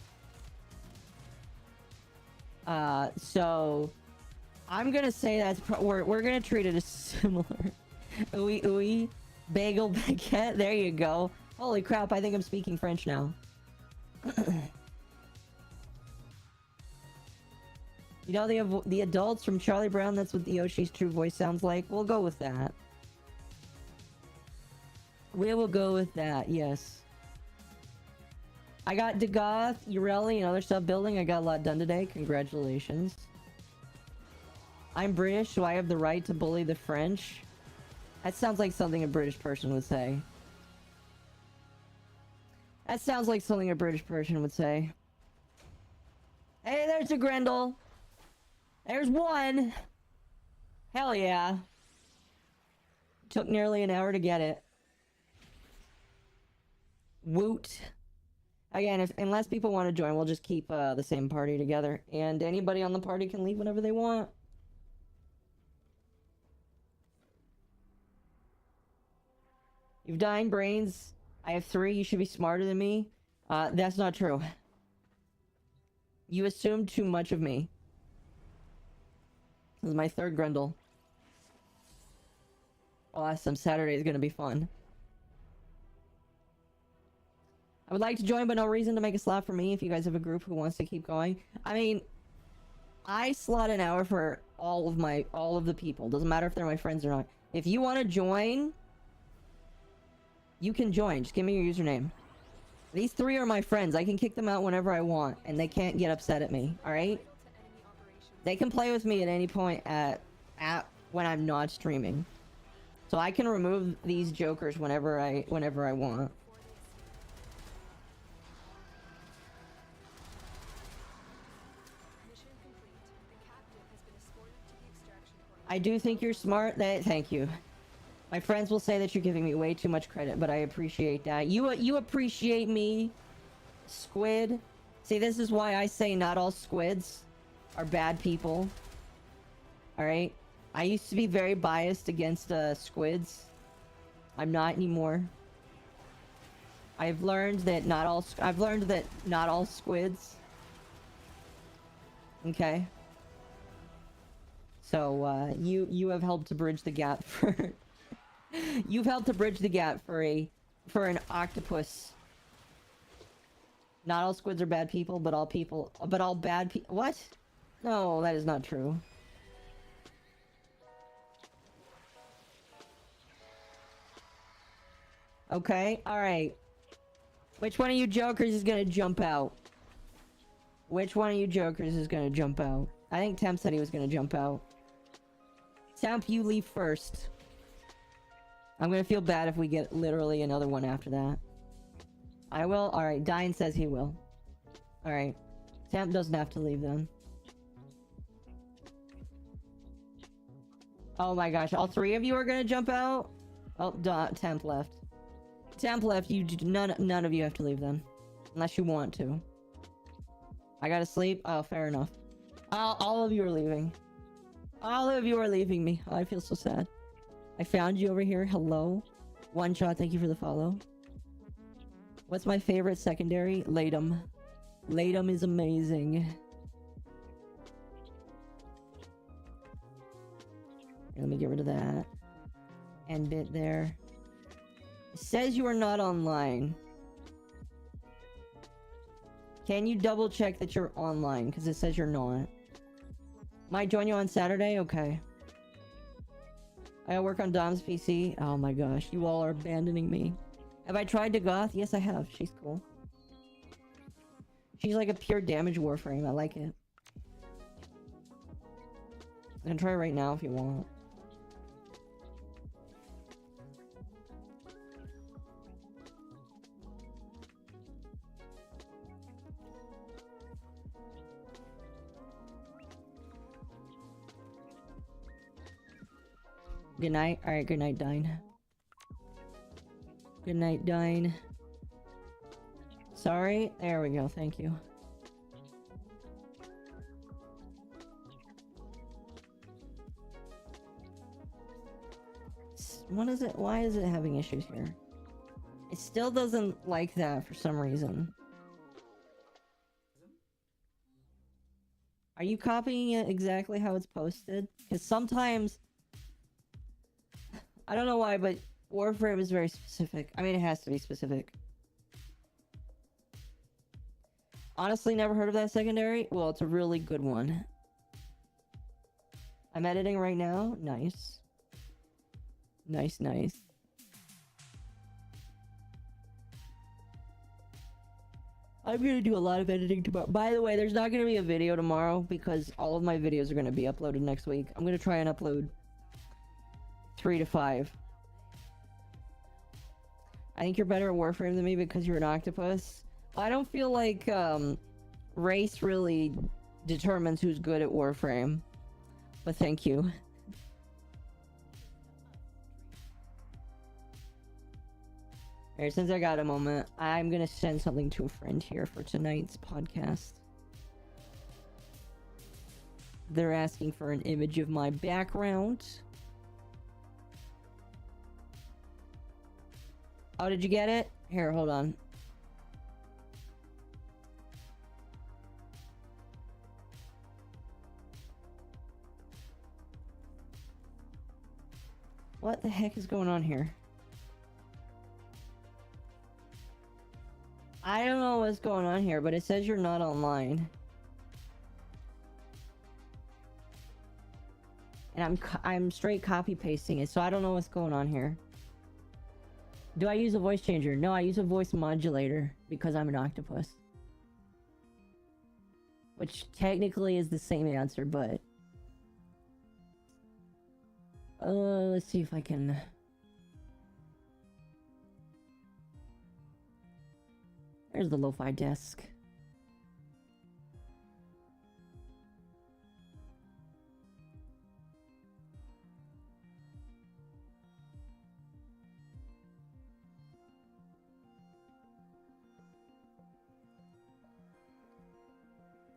So... I'm gonna say that's we're gonna treat it as similar. Ooey ooey. Bagel baguette. There you go. Holy crap, I think I'm speaking French now. You know the adults from Charlie Brown, that's what the Yoshi's true voice sounds like? We'll go with that. We will go with that, yes. I got Degoth, Ureli, and other stuff building. I got a lot done today. Congratulations. I'm British, so I have the right to bully the French. That sounds like something a British person would say. That sounds like something a British person would say. Hey, there's a Grendel. There's one. Hell yeah. Took nearly an hour to get it. Woot. Again, unless people want to join, we'll just keep the same party together. And anybody on the party can leave whenever they want. You've 9 brains. I have 3. You should be smarter than me. That's not true. You assumed too much of me. This is my 3rd Grendel. Awesome. Saturday is gonna be fun. I would like to join, but no reason to make a slot for me if you guys have a group who wants to keep going. I mean, I slot an hour for all of the people. Doesn't matter if they're my friends or not. If you want to join, you can join. Just give me your username. These 3 are my friends. I can kick them out whenever I want, and they can't get upset at me. All right? They can play with me at any point at when I'm not streaming. So I can remove these jokers whenever I want. I do think you're smart. Thank you. My friends will say that you're giving me way too much credit, but I appreciate that. You appreciate me, Squid. See, this is why I say not all squids are bad people. Alright? I used to be very biased against squids. I'm not anymore. I've learned that not all squids. Okay. So you have helped to bridge the gap for you've helped to bridge the gap for an octopus. Not all squids are bad people, but all bad people. What? No, that is not true. Okay, alright. Which one of you jokers is gonna jump out? Which one of you jokers is gonna jump out? I think Temp said he was gonna jump out. Temp, you leave first. I'm gonna feel bad if we get literally another one after that. I will? Alright, Dine says he will. Alright. Temp doesn't have to leave then. Oh my gosh, all 3 of you are gonna jump out? Oh, Temp left. Temp left, none of you have to leave then. Unless you want to. I gotta sleep? Oh, fair enough. All of you are leaving. All of you are leaving me. Oh, I feel so sad. I found you over here. Hello. One shot, thank you for the follow. What's my favorite secondary? Latum. Latum is amazing. Let me get rid of that. End bit there. It says you are not online. Can you double check that you're online? Because it says you're not. Might join you on Saturday? Okay. I work on Dom's PC. Oh my gosh, you all are abandoning me. Have I tried to goth? Yes, I have. She's cool. She's like a pure damage Warframe. I like it. I can try right now if you want. Good night. Alright, good night, Dine. Good night, Dine. Sorry? There we go, thank you. What is it? Why is it having issues here? It still doesn't like that for some reason. Are you copying it exactly how it's posted? Because sometimes... I don't know why, but Warframe is very specific. I mean, it has to be specific. Honestly, never heard of that secondary? Well, it's a really good one. I'm editing right now. Nice. Nice, nice. I'm gonna do a lot of editing tomorrow. By the way, there's not gonna be a video tomorrow because all of my videos are gonna be uploaded next week. I'm gonna try and upload 3 to 5. I think you're better at Warframe than me because you're an octopus. I don't feel like race really determines who's good at Warframe. But thank you. Alright, since I got a moment, I'm gonna send something to a friend here for tonight's podcast. They're asking for an image of my background. Oh, did you get it? Here, hold on. What the heck is going on here? I don't know what's going on here, but it says you're not online. And I'm straight copy pasting it, so I don't know what's going on here. Do I use a voice changer? No, I use a voice modulator because I'm an octopus. Which technically is the same answer, but... let's see if I can... There's the lo-fi desk.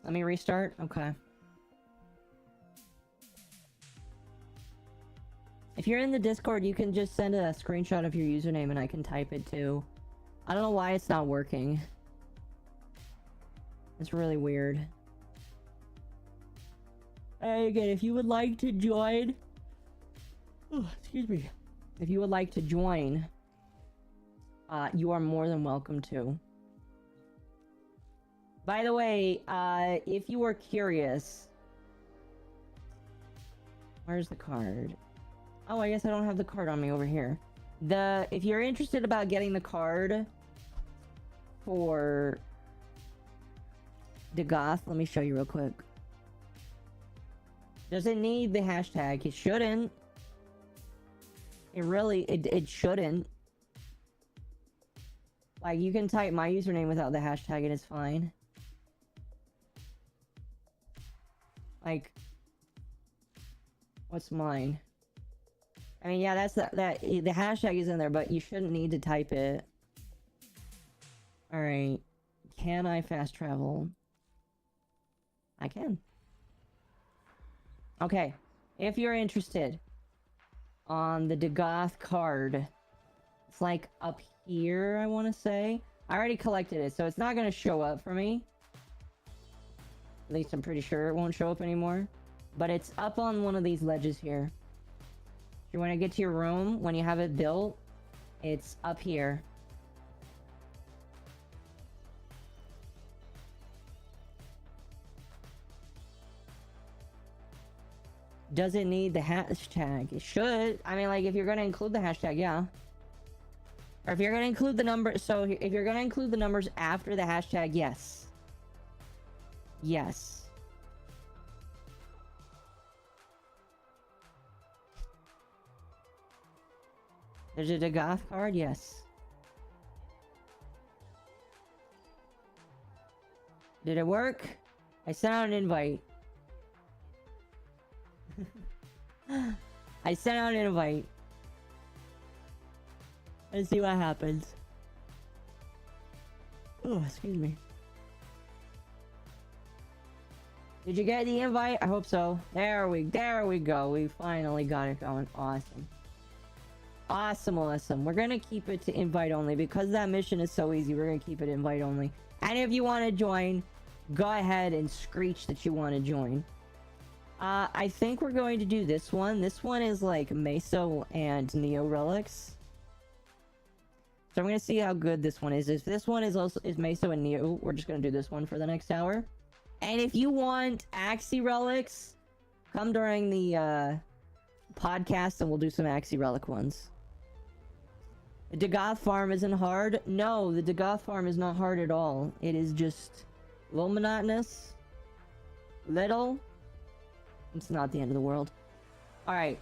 Let me restart? Okay. If you're in the Discord, you can just send a screenshot of your username and I can type it too. I don't know why it's not working. It's really weird. And again, if you would like to join... Oh, excuse me. If you would like to join, you are more than welcome to. By the way, if you were curious... Where's the card? Oh, I guess I don't have the card on me over here. If you're interested about getting the card for the goth, let me show you real quick. Does it need the hashtag? It shouldn't. It shouldn't. Like, you can type my username without the hashtag and it's fine. Like, what's mine? I mean, yeah, that's the hashtag is in there, but you shouldn't need to type it. Alright. Can I fast travel? I can. Okay. If you're interested on the Dagoth card, it's like up here, I want to say. I already collected it, so it's not going to show up for me. At least I'm pretty sure it won't show up anymore. But it's up on one of these ledges here. If you want to get to your room, when you have it built, it's up here. Does it need the hashtag? It should. I mean, like, if you're going to include the hashtag, yeah. Or if you're going to include the number... So, if you're going to include the numbers after the hashtag, yes. Yes. There's a Dagoth card? Yes. Did it work? I sent out an invite. I sent out an invite. Let's see what happens. Oh, excuse me. Did you get the invite? I hope so. There we go. We finally got it going. Awesome. Awesome. We're gonna keep it to invite only because that mission is so easy. We're gonna keep it invite only. And if you want to join, go ahead and screech that you want to join. I think we're going to do this one. This one is like Meso and Neo Relics. So I'm gonna see how good this one is. If this one is Meso and Neo, we're just gonna do this one for the next hour. And if you want Axie Relics, come during the podcast and we'll do some Axie Relic ones. The Dagoth farm isn't hard. No, the Dagoth farm is not hard at all. It is just a little monotonous. Little. It's not the end of the world. Alright.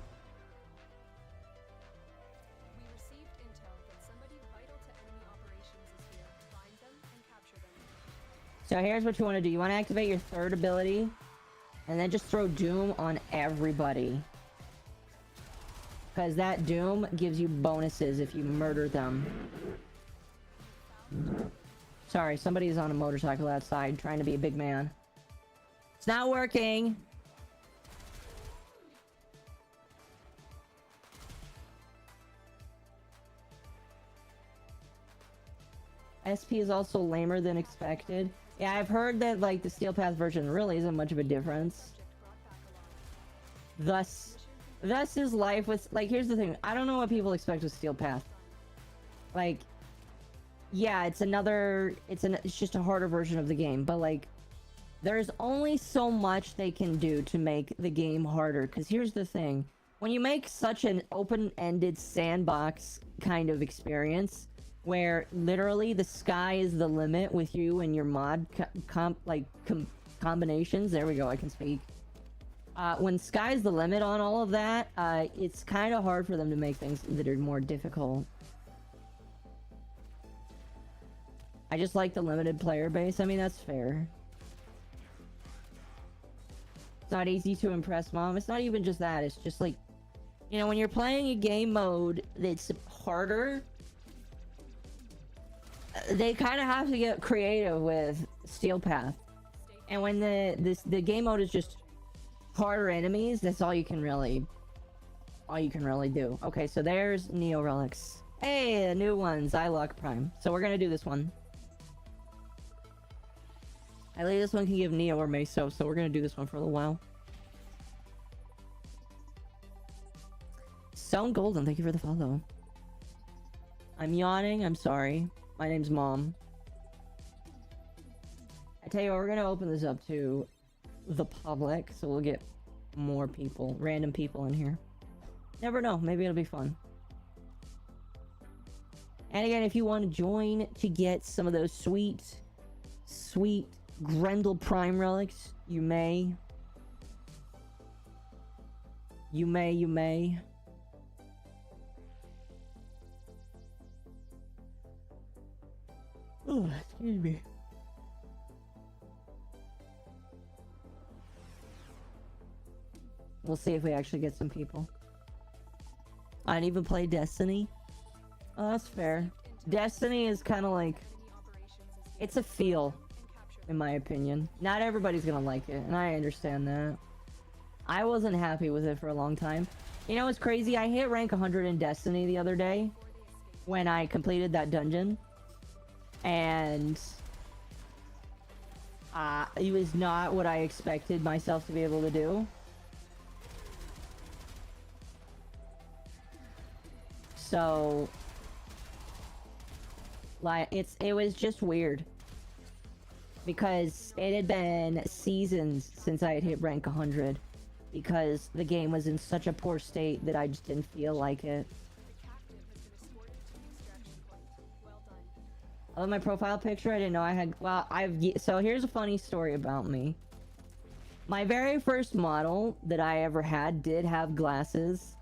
We received intel that somebody vital to enemy operations is here. Find them and capture them. So here's what you want to do. You want to activate your third ability. And then just throw Doom on everybody. Because that Doom gives you bonuses if you murder them. Sorry, somebody's on a motorcycle outside trying to be a big man. It's not working! SP is also lamer than expected. Yeah, I've heard that, like, the Steel Path version really isn't much of a difference. Thus is life with... Like, here's the thing. I don't know what people expect with Steel Path. Like, yeah, it's another... It's just a harder version of the game. But, like, there's only so much they can do to make the game harder. Because here's the thing. When you make such an open-ended sandbox kind of experience... where literally the sky is the limit with you and your mod combinations. There we go, I can speak. When sky's the limit on all of that, it's kind of hard for them to make things that are more difficult. I just like the limited player base. I mean, that's fair. It's not easy to impress Mom. It's not even just that. It's just like, you know, when you're playing a game mode that's harder, they kind of have to get creative with Steel Path. And when the game mode is just harder enemies, that's all you can really do. Okay, so there's Neo Relics. Hey, the new ones, Zylock Prime. So we're gonna do this one. I believe this one can give Neo or Meso, so we're gonna do this one for a little while. Stone Golden, thank you for the follow. I'm yawning, I'm sorry. My name's Mom. I tell you what, we're gonna open this up to the public, so we'll get more people, random people in here. Never know, maybe it'll be fun. And again, if you want to join to get some of those sweet Grendel Prime relics, you may. You may. Oh, excuse me. We'll see if we actually get some people. I didn't even play Destiny. Oh, that's fair. Destiny is kind of like... It's a feel, in my opinion. Not everybody's gonna like it, and I understand that. I wasn't happy with it for a long time. You know what's crazy? I hit rank 100 in Destiny the other day when I completed that dungeon. And... it was not what I expected myself to be able to do. So... like, it was just weird. Because it had been seasons since I had hit rank 100. Because the game was in such a poor state that I just didn't feel like it. I love my profile picture. I didn't know I had... Well, so here's a funny story about me. My very first model that I ever had did have glasses.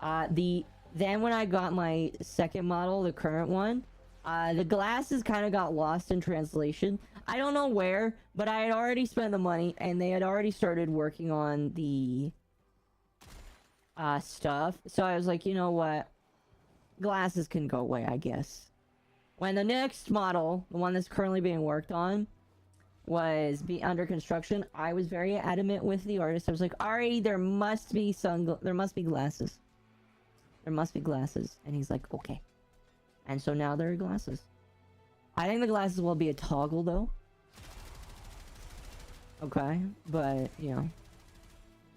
Then when I got my second model, the current one, the glasses kind of got lost in translation. I don't know where, but I had already spent the money, and they had already started working on the stuff. So I was like, you know what? Glasses can go away, I guess. When the next model, the one that's currently being worked on, was under construction, I was very adamant with the artist. I was like, Ari, there must be glasses. There must be glasses. And he's like, okay. And so now there are glasses. I think the glasses will be a toggle, though. Okay, but, you know.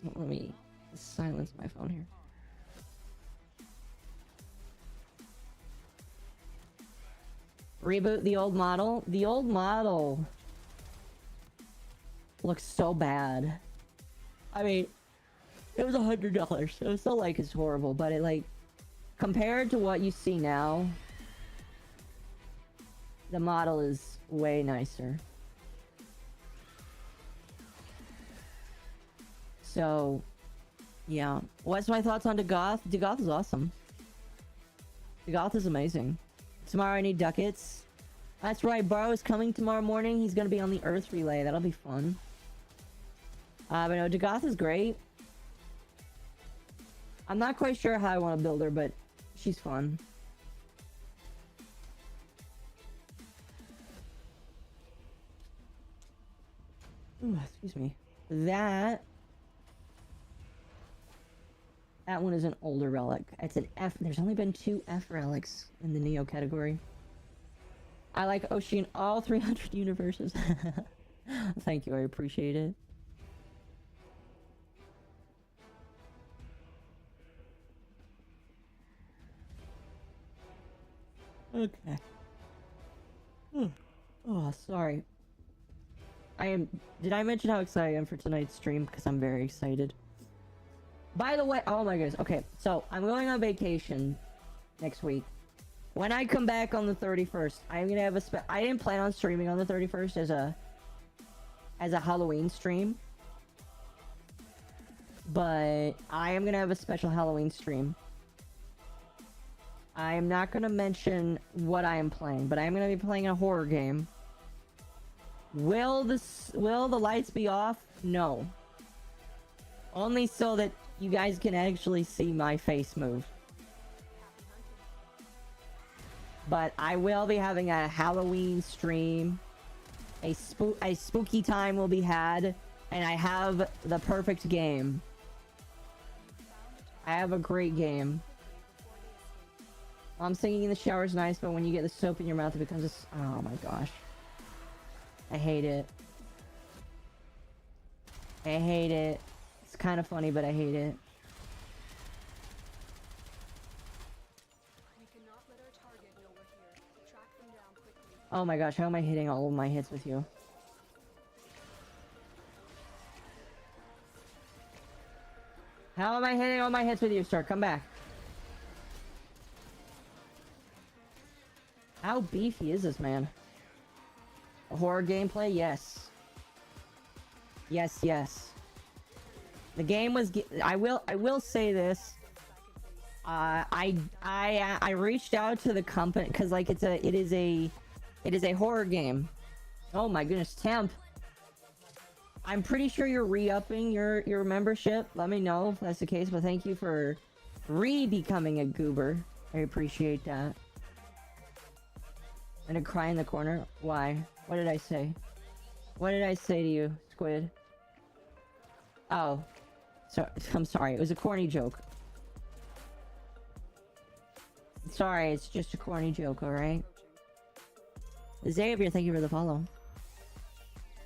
Let me silence my phone here. Reboot the old model. The old model looks so bad. I mean, it was $100. So it's not like it's horrible, but it, like, compared to what you see now, the model is way nicer. So, yeah. What's my thoughts on Dagoth? Dagoth is awesome. Dagoth is amazing. Tomorrow I need ducats. That's right, Baro is coming tomorrow morning. He's gonna be on the Earth Relay. That'll be fun. But no, Dagoth is great. I'm not quite sure how I want to build her, but she's fun. Ooh, excuse me. That one is an older relic. It's an F. There's only been 2 F relics in the Neo category. I like Oshi in all 300 universes. Thank you, I appreciate it. Okay. Oh, sorry. Did I mention how excited I am for tonight's stream? Because I'm very excited. By the way, oh my goodness. Okay, so I'm going on vacation next week. When I come back on the 31st, I'm gonna have I didn't plan on streaming on the 31st as a Halloween stream. But I am gonna have a special Halloween stream. I am not gonna mention what I am playing, but I am gonna be playing a horror game. Will the lights be off? No. Only so that you guys can actually see my face move. But I will be having a Halloween stream. A spooky time will be had. And I have the perfect game. I have a great game. Singing in the shower is nice, but when you get the soap in your mouth, it becomes a... Oh my gosh. I hate it. I hate it. It's kind of funny, but I hate it. Oh my gosh, how am I hitting all of my hits with you? How am I hitting all my hits with you, sir? Come back. How beefy is this man? A horror gameplay? Yes. Yes, yes. The game was... I will say this. I reached out to the company because like it is a horror game. Oh my goodness, Temp. I'm pretty sure you're re-upping your membership. Let me know if that's the case, but thank you for becoming a goober. I appreciate that. And a cry in the corner? Why? What did I say? What did I say to you, Squid? Oh. So, I'm sorry, it was a corny joke. Sorry, it's just a corny joke, alright? Xavier, thank you for the follow.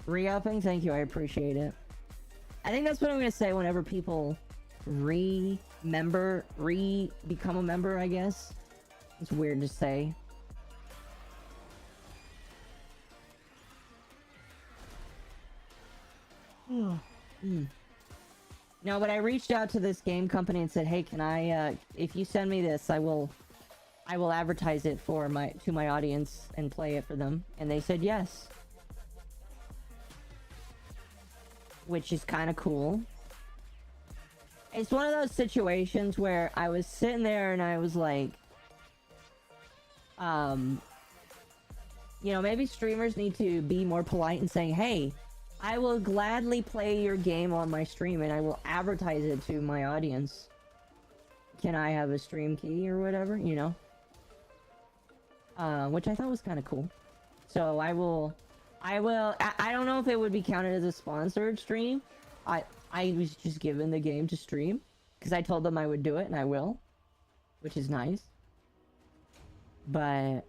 Re-upping, thank you, I appreciate it. I think that's what I'm gonna say whenever people become a member, I guess. It's weird to say. No, but I reached out to this game company and said, hey, can I, if you send me this, I will advertise it for to my audience and play it for them. And they said yes. Which is kind of cool. It's one of those situations where I was sitting there and I was like, you know, maybe streamers need to be more polite and saying, hey, I will gladly play your game on my stream and I will advertise it to my audience. Can I have a stream key or whatever, you know? Which I thought was kind of cool. So I don't know if it would be counted as a sponsored stream. I was just given the game to stream because I told them I would do it and I will, which is nice. But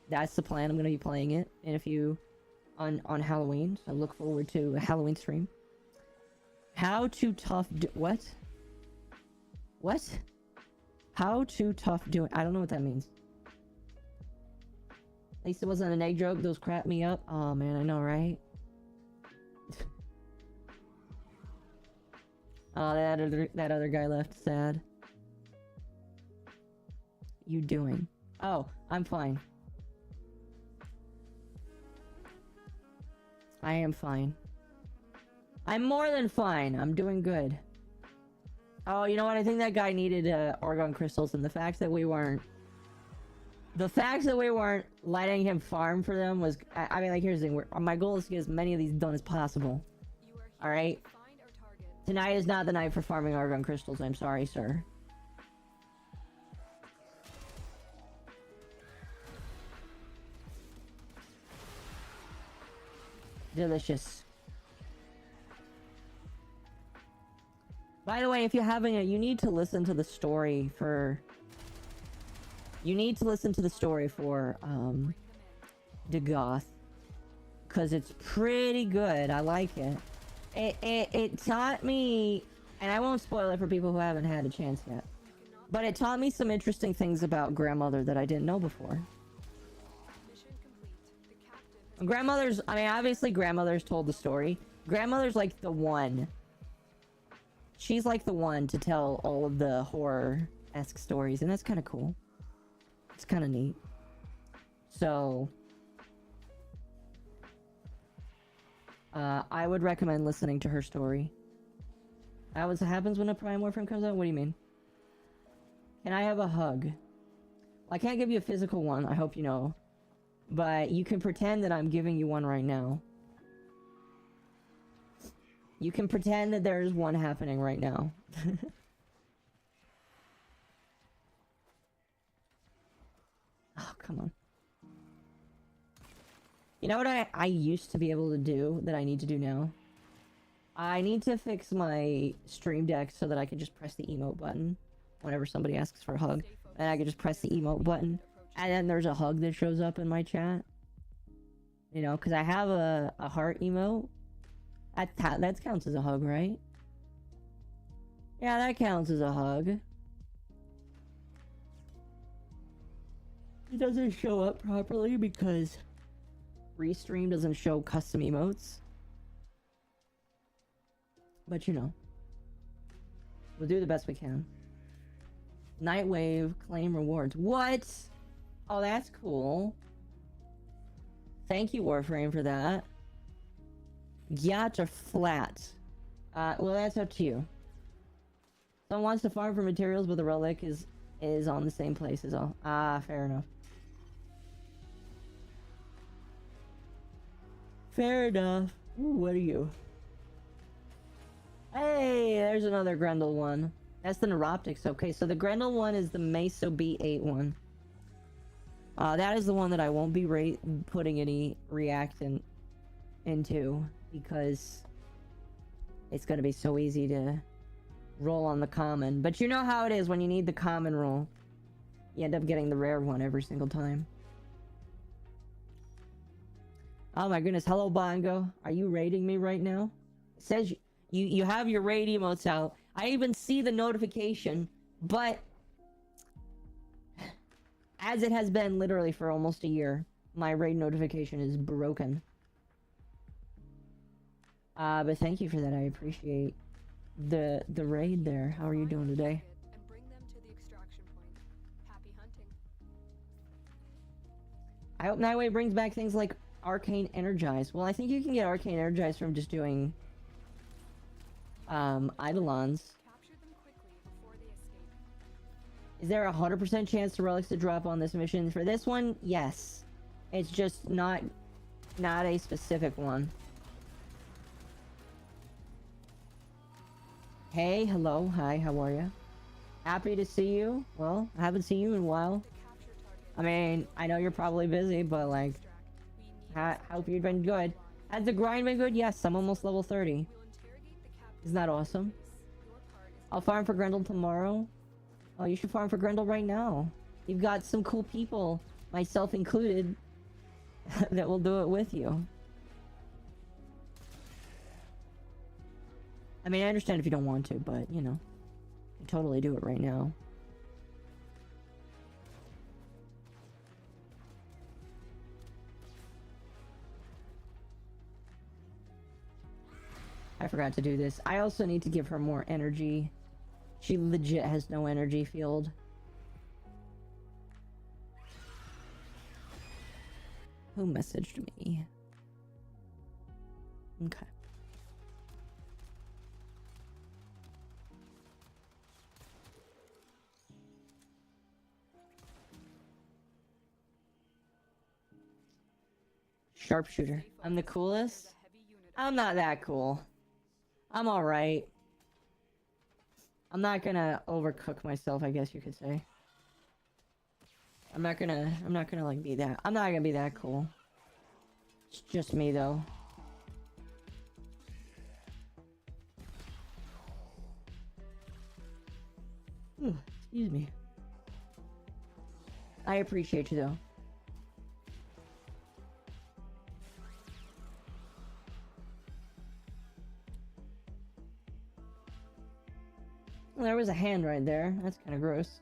that's the plan. I'm gonna be playing it in a few on Halloween. So I look forward to a Halloween stream. How to tough do what? What? How to tough do it? I don't know what that means. At least it wasn't an egg joke. Those crap me up. Oh man, I know, right? Oh, that other guy left. Sad. You doing? Oh, I'm fine. I am fine. I'm more than fine. I'm doing good. Oh, you know what? I think that guy needed Argon crystals, and the fact that we weren't letting him farm for them was... I mean, like, here's the thing. My goal is to get as many of these done as possible. Alright? Tonight is not the night for farming Argon crystals. I'm sorry, sir. Delicious. By the way, if you're having it, you need to listen to the story for... You need to listen to the story for, Dagoth. Because it's pretty good. I like it. It taught me... And I won't spoil it for people who haven't had a chance yet. But it taught me some interesting things about grandmother that I didn't know before. Grandmother's... I mean, obviously grandmother's told the story. Grandmother's like the one. She's like the one to tell all of the horror-esque stories. And that's kind of cool. It's kind of neat. So... I would recommend listening to her story. That was what happens when a Prime Warframe comes out? What do you mean? Can I have a hug? Well, I can't give you a physical one, I hope you know. But you can pretend that I'm giving you one right now. You can pretend that there's one happening right now. Oh, come on. You know what I used to be able to do that I need to do now? I need to fix my stream deck so that I can just press the emote button whenever somebody asks for a hug. And I can just press the emote button. And then there's a hug that shows up in my chat. You know, because I have a heart emote. That counts as a hug, right? Yeah, that counts as a hug. It doesn't show up properly because Restream doesn't show custom emotes. But you know, we'll do the best we can. Nightwave, claim rewards. What? Oh, that's cool. Thank you, Warframe, for that. Yacht or flat? Well, that's up to you. Someone wants to farm for materials, but the Relic is on the same place as all. Ah, fair enough. Fair enough. Ooh, what are you? Hey, there's another Grendel one. That's the Neuroptics. Okay, so the Grendel one is the Meso B8 one. That is the one that I won't be putting any reactant into because it's gonna be so easy to roll on the common. But you know how it is when you need the common roll. You end up getting the rare one every single time. Oh my goodness, hello Bongo. Are you raiding me right now? It says you have your raid emotes out. I even see the notification, but as it has been literally for almost a year, my raid notification is broken. But thank you for that. I appreciate the raid there. How are you doing today? And bring them to the extraction point. Happy hunting. I hope Nightway brings back things like Arcane Energize. Well, I think you can get Arcane Energize from just doing Eidolons. Capture them quickly before they escape. Is there a 100% chance the relics to drop on this mission? For this one, yes. It's just not a specific one. Hey, hello, hi, how are you? Happy to see you. Well, I haven't seen you in a while. The capture target. I mean, I know you're probably busy, but like, hope you've been good. Has the grind been good? Yes, I'm almost level 30. We'll interrogate the captain. Isn't that awesome? Your part is I'll farm for Grendel tomorrow. Oh, you should farm for Grendel right now. You've got some cool people, myself included, that will do it with you. I mean, I understand if you don't want to, but, you know, you totally do it right now. I forgot to do this. I also need to give her more energy. She legit has no energy field. Who messaged me? Okay. Sharpshooter. I'm the coolest? a heavy unit. I'm not that cool. I'm alright. I'm not gonna overcook myself, I guess you could say. I'm not gonna like be that. I'm not gonna be that cool. It's just me though. Ooh, excuse me. I appreciate you though. Well, there was a hand right there. That's kind of gross.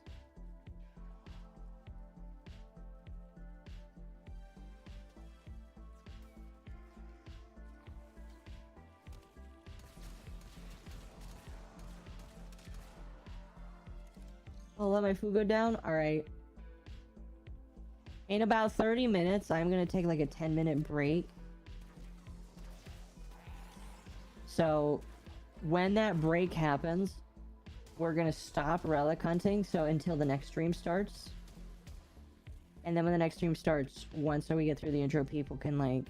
I'll let my food go down. Alright. In about 30 minutes, I'm gonna take like a 10-minute break. So, when that break happens, we're gonna stop relic hunting, so until the next stream starts. And then when the next stream starts, once we get through the intro, people can like...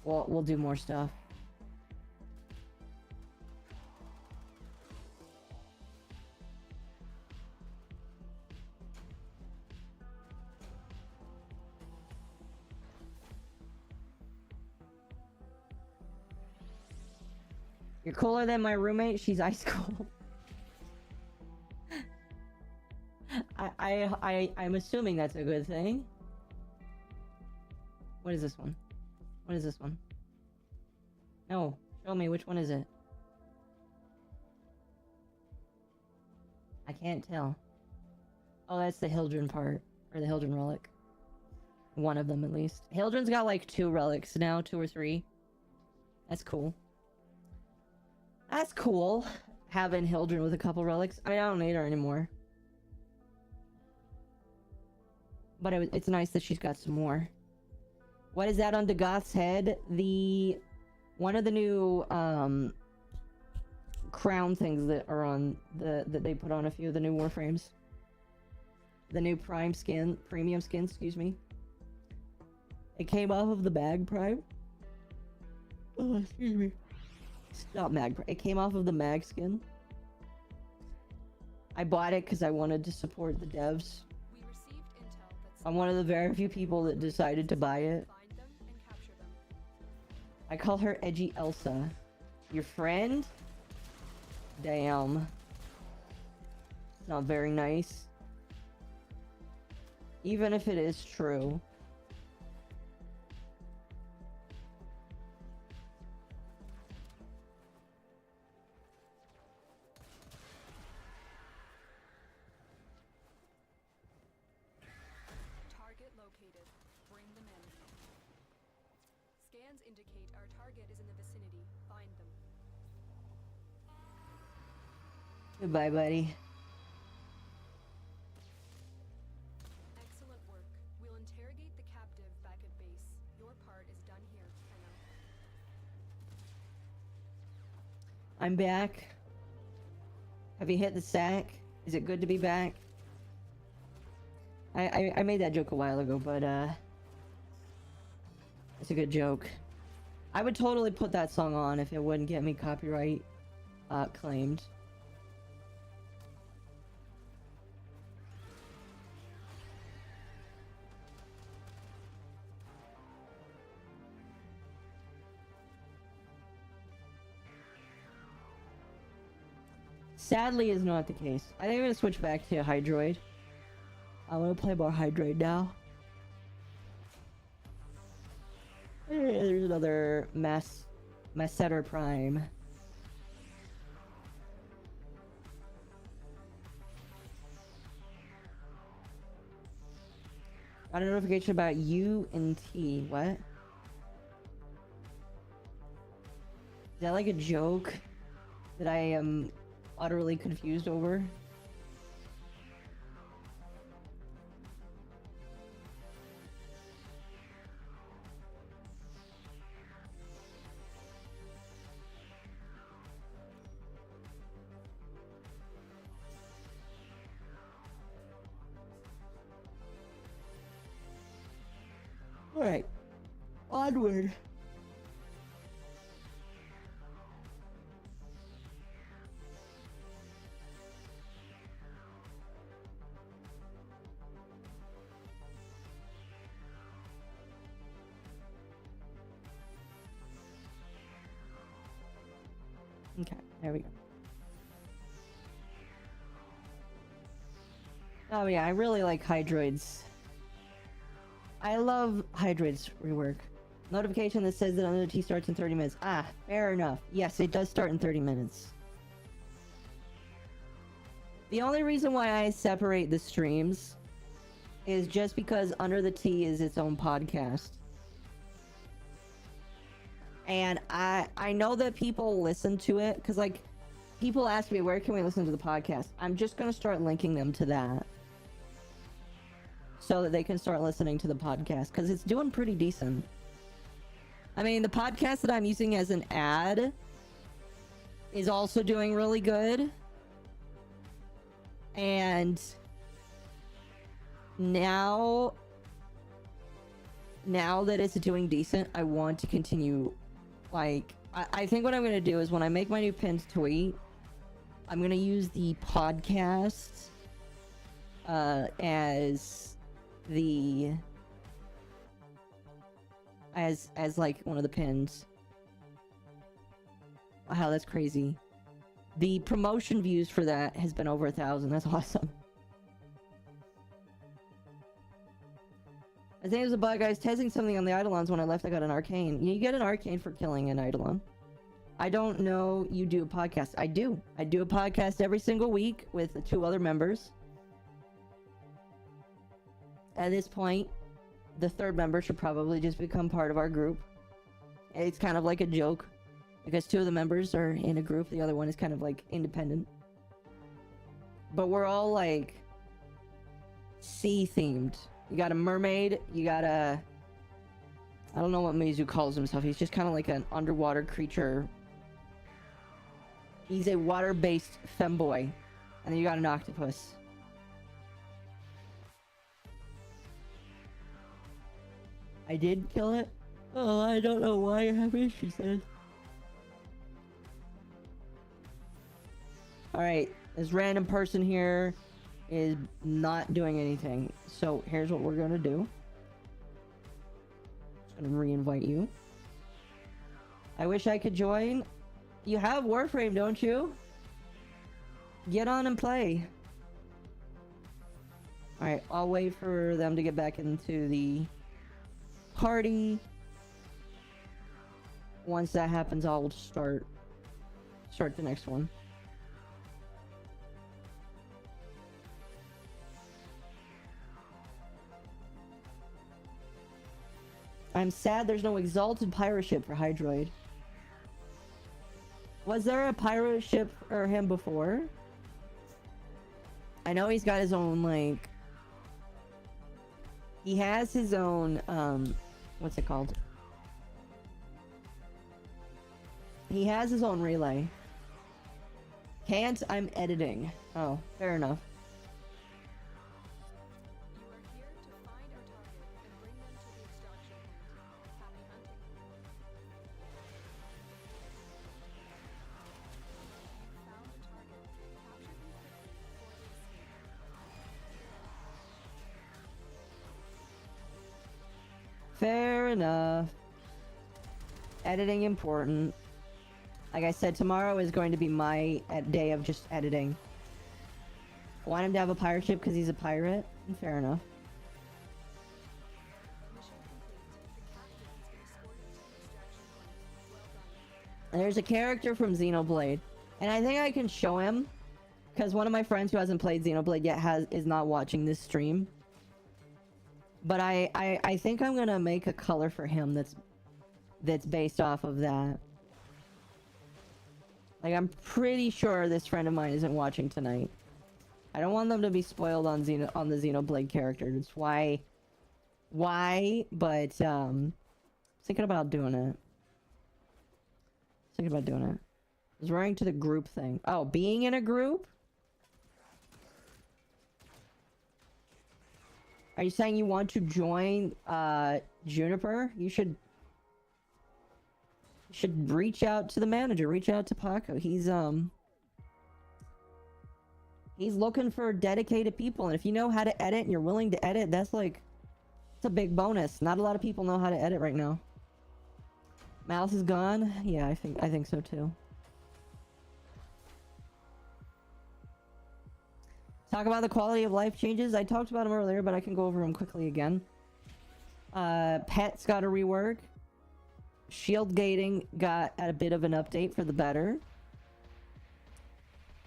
We'll do more stuff. You're cooler than my roommate. She's ice cold. I'm assuming that's a good thing. What is this one? What is this one? No, show me, which one is it? I can't tell. Oh, that's the Hildren part. Or the Hildren relic. One of them, at least. Hildren's got like 2 relics now, 2 or 3. That's cool. That's cool, having Hildren with a couple relics. I mean, I don't need her anymore. But it's nice that she's got some more. What is that on Dagoth's head? One of the new, crown things that are on that they put on a few of the new Warframes. The new premium skin, excuse me. It came off of the bag Prime. Oh, excuse me. It's not mag. It came off of the mag skin. I bought it because I wanted to support the devs. We received intel that I'm one of the very few people that decided to buy it. find them and capture them. I call her Edgy Elsa. Your friend? Damn. Not very nice. Even if it is true. Target located. Bring them in. Scans indicate our target is in the vicinity. Find them. Goodbye, buddy. Excellent work. We'll interrogate the captive back at base. Your part is done here, Kenna. I'm back. Have you hit the sack? Is it good to be back? I made that joke a while ago, but it's a good joke. I would totally put that song on if it wouldn't get me copyright claimed. Sadly, is not the case. I think I'm gonna switch back to Hydroid. I want to play more Hydroid now. There's another Masseter Prime. Got a notification about U and T. What? Is that like a joke that I am utterly confused over? Alright. Onward. Okay, there we go. Oh yeah, I really like Hydroid's. I love Hydroid's rework. Notification that says that another T starts in 30 minutes. Ah, fair enough. Yes, it does start in 30 minutes. The only reason why I separate the streams is just because Under the T is its own podcast. And I know that people listen to it, because like, people ask me, where can we listen to the podcast? I'm just going to start linking them to that, so that they can start listening to the podcast, because it's doing pretty decent. I mean, the podcast that I'm using as an ad is also doing really good. And now that it's doing decent, I want to continue. Like, I think what I'm going to do is when I make my new pinned tweet, I'm going to use the podcast as the as like one of the pins. Wow, that's crazy. The promotion views for that has been over 1,000. That's awesome. I think there's a bug. I was testing something on the Eidolons when I left. I got an arcane. You get an arcane for killing an Eidolon. I don't know you do a podcast. I do. I do a podcast every single week with 2 other members. At this point, the 3rd member should probably just become part of our group. It's kind of like a joke, because 2 of the members are in a group, the other one is kind of like independent. But we're all like sea themed. You got a mermaid, you got a... I don't know what Mizu calls himself. He's just kind of like an underwater creature. He's a water-based femboy. And then you got an octopus. I did kill it. Oh, I don't know why you're happy, she said. Alright, this random person here is not doing anything. So here's what we're gonna do. Just gonna re-invite you. I wish I could join. You have Warframe, don't you? Get on and play. Alright, I'll wait for them to get back into the party. Once that happens, I'll start the next one. I'm sad there's no exalted pirate ship for Hydroid. Was there a pirate ship for him before? I know he's got his own, like... He has his own, what's it called? He has his own relay. Can't, I'm editing. Oh, fair enough. You are here to find our target and bring them to the extraction point. Happy hunting. You found the target. Capture them quickly before they escape. Fair enough. Editing important. Like I said, tomorrow is going to be my day of just editing. I want him to have a pirate ship because he's a pirate. Fair enough. Mission complete. The captain has been escorted to the extraction point. Well done. There's a character from Xenoblade, and I think I can show him because one of my friends who hasn't played Xenoblade yet is not watching this stream. But I think I'm gonna make a color for him that's based off of that. Like, I'm pretty sure this friend of mine isn't watching tonight. I don't want them to be spoiled on the Xenoblade character. That's why, but thinking about doing it. I was running to the group thing. Oh, being in a group? Are you saying you want to join Juniper? You should reach out to the manager, reach out to Pako. He's looking for dedicated people, and if you know how to edit and you're willing to edit, that's like, it's a big bonus. Not a lot of people know how to edit right now. Mouse is gone? Yeah, I think so too. Talk about the quality of life changes. I talked about them earlier, but I can go over them quickly again. Pets got a rework. Shield gating got a bit of an update for the better.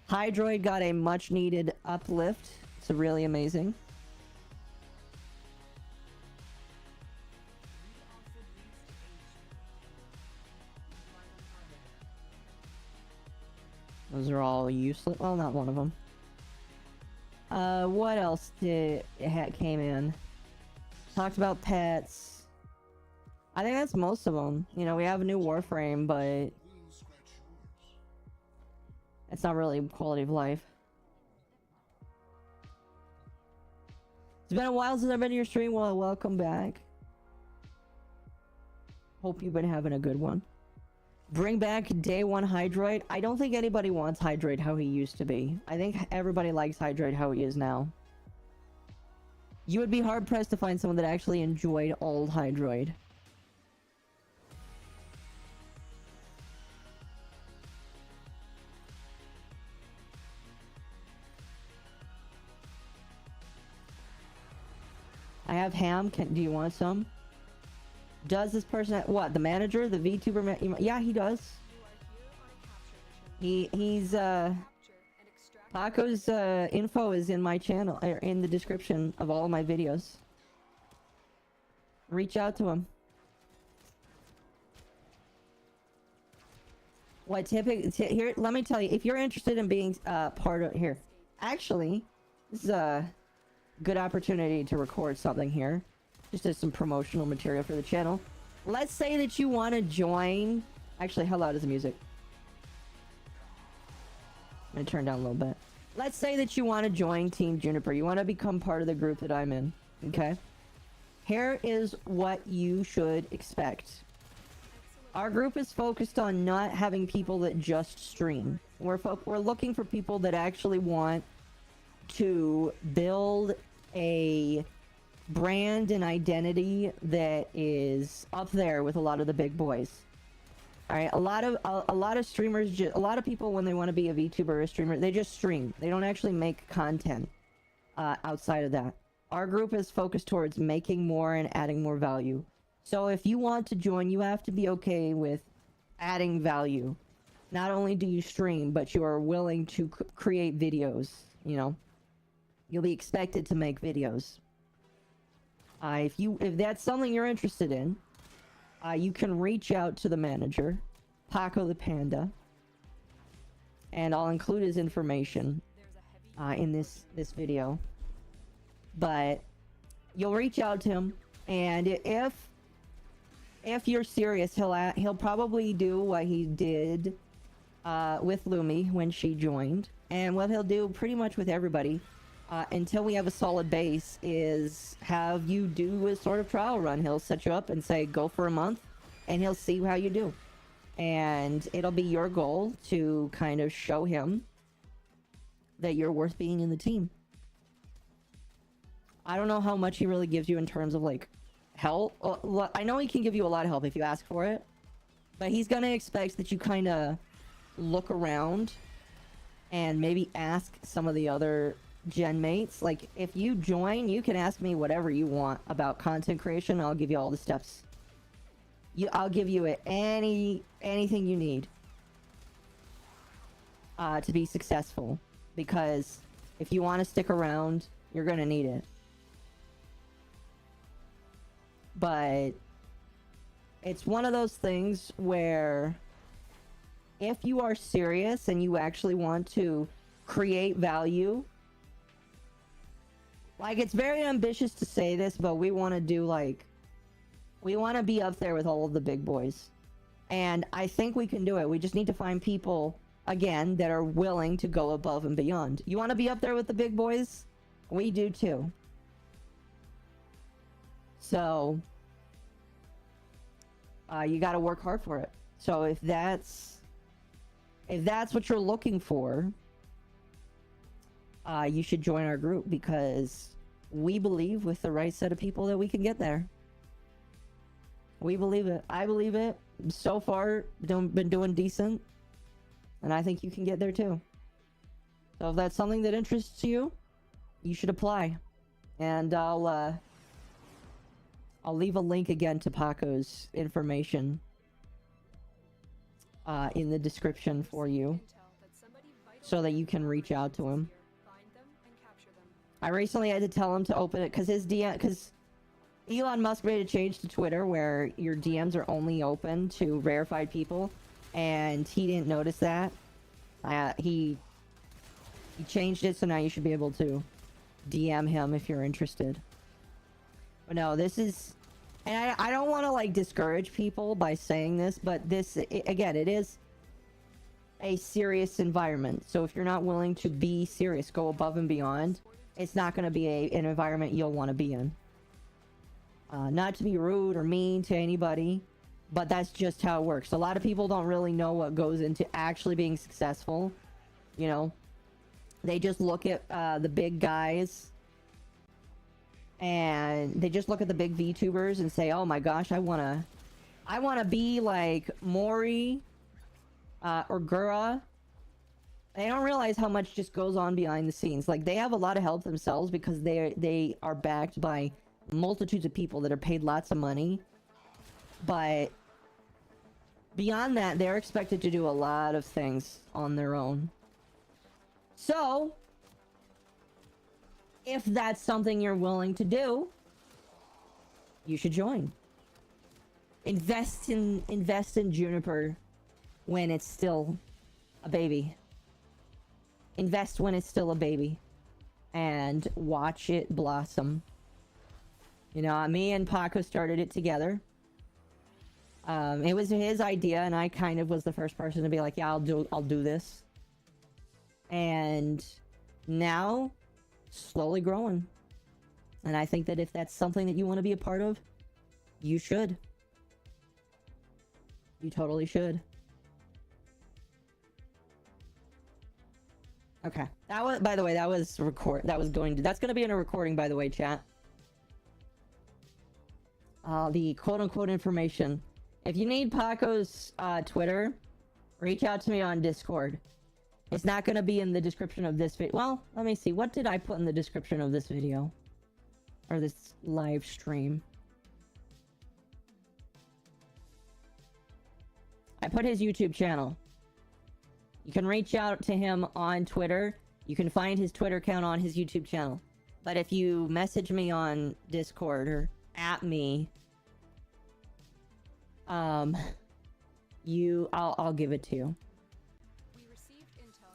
Hydroid got a much needed uplift. It's really amazing. Those are all useless. Well, not one of them. What else came in? Talked about pets. I think that's most of them. You know, we have a new Warframe, but it's not really quality of life. It's been a while since I've been to your stream. Well, welcome back. Hope you've been having a good one. Bring back day one Hydroid. I don't think anybody wants Hydroid how he used to be. I think everybody likes Hydroid how he is now. You would be hard pressed to find someone that actually enjoyed old Hydroid. I have ham. Do you want some? Does this person what? The manager, the VTuber? Yeah, he does. He's Pako's info is in my channel, or in the description of all of my videos. Reach out to him. What here? Let me tell you, if you're interested in being part of here, actually, this is a good opportunity to record something here. Just as some promotional material for the channel. Let's say that you want to join. Actually, how loud is the music? I'm gonna turn down a little bit. Let's say that you want to join Team Juniper. You want to become part of the group that I'm in. Okay. here is what you should expect. Our group is focused on not having people that just stream. We're looking for people that actually want to build a brand and identity that is up there with a lot of the big boys. All right, a lot of streamers, a lot of people, when they want to be a VTuber or a streamer, they just stream. They don't actually make content outside of that. Our group is focused towards making more and adding more value. So if you want to join, you have to be okay with adding value. Not only do you stream, but you are willing to create videos, you know. You'll be expected to make videos. If that's something you're interested in, you can reach out to the manager, PakoThePanda, and I'll include his information in this video. But you'll reach out to him, and if you're serious, he'll probably do what he did with Lumi when she joined, and what he'll do pretty much with everybody until we have a solid base is have you do a sort of trial run. He'll set you up and say go for a month, and he'll see how you do, and it'll be your goal to kind of show him that you're worth being in the team. I don't know how much he really gives you in terms of like help. I know he can give you a lot of help if you ask for it, but he's gonna expect that you kind of look around and maybe ask some of the other gen mates. Like, if you join, you can ask me whatever you want about content creation. I'll give you all the steps. I'll give you anything you need to be successful, because if you want to stick around, you're gonna need it. But it's one of those things where if you are serious and you actually want to create value, like, it's very ambitious to say this, but we want to do, like, we want to be up there with all of the big boys. And I think we can do it. We just need to find people, again, that are willing to go above and beyond. You want to be up there with the big boys? We do too. So, you got to work hard for it. So if that's what you're looking for, you should join our group, because we believe with the right set of people that we can get there. We believe it. I believe it. So far, been doing decent, and I think you can get there too. So if that's something that interests you, you should apply. And I'll leave a link again to Pako's information in the description for you, so that you can reach out to him. I recently had to tell him to open it because because Elon Musk made a change to Twitter where your DMs are only open to verified people, and he didn't notice that. He changed it, so now you should be able to DM him if you're interested. But no, this is, and I don't want to like discourage people by saying this, but again, it is a serious environment. So if you're not willing to be serious, go above and beyond, it's not going to be an environment you'll want to be in. Not to be rude or mean to anybody, but that's just how it works. A lot of people don't really know what goes into actually being successful. You know, they just look at the big guys, and they just look at the big VTubers and say, "Oh my gosh, I wanna be like Mori or Gura." They don't realize how much just goes on behind the scenes. Like, they have a lot of help themselves because they are backed by multitudes of people that are paid lots of money. But beyond that, they're expected to do a lot of things on their own. So, if that's something you're willing to do, you should join. Invest in Juniper when it's still a baby. Invest when it's still a baby, and watch it blossom. You know, me and Pako started it together. It was his idea, and I kind of was the first person to be like, "Yeah, I'll do this." And now, slowly growing. And I think that if that's something that you want to be a part of, you should. You totally should. Okay. That was, by the way, that was that's gonna be in a recording, by the way, chat. The quote-unquote information. If you need Pako's Twitter, reach out to me on Discord. It's not gonna be in the description of this video. Well, let me see. What did I put in the description of this video? Or this live stream? I put his YouTube channel. You can reach out to him on Twitter. You can find his Twitter account on his YouTube channel. But if you message me on Discord or at me, I'll give it to you.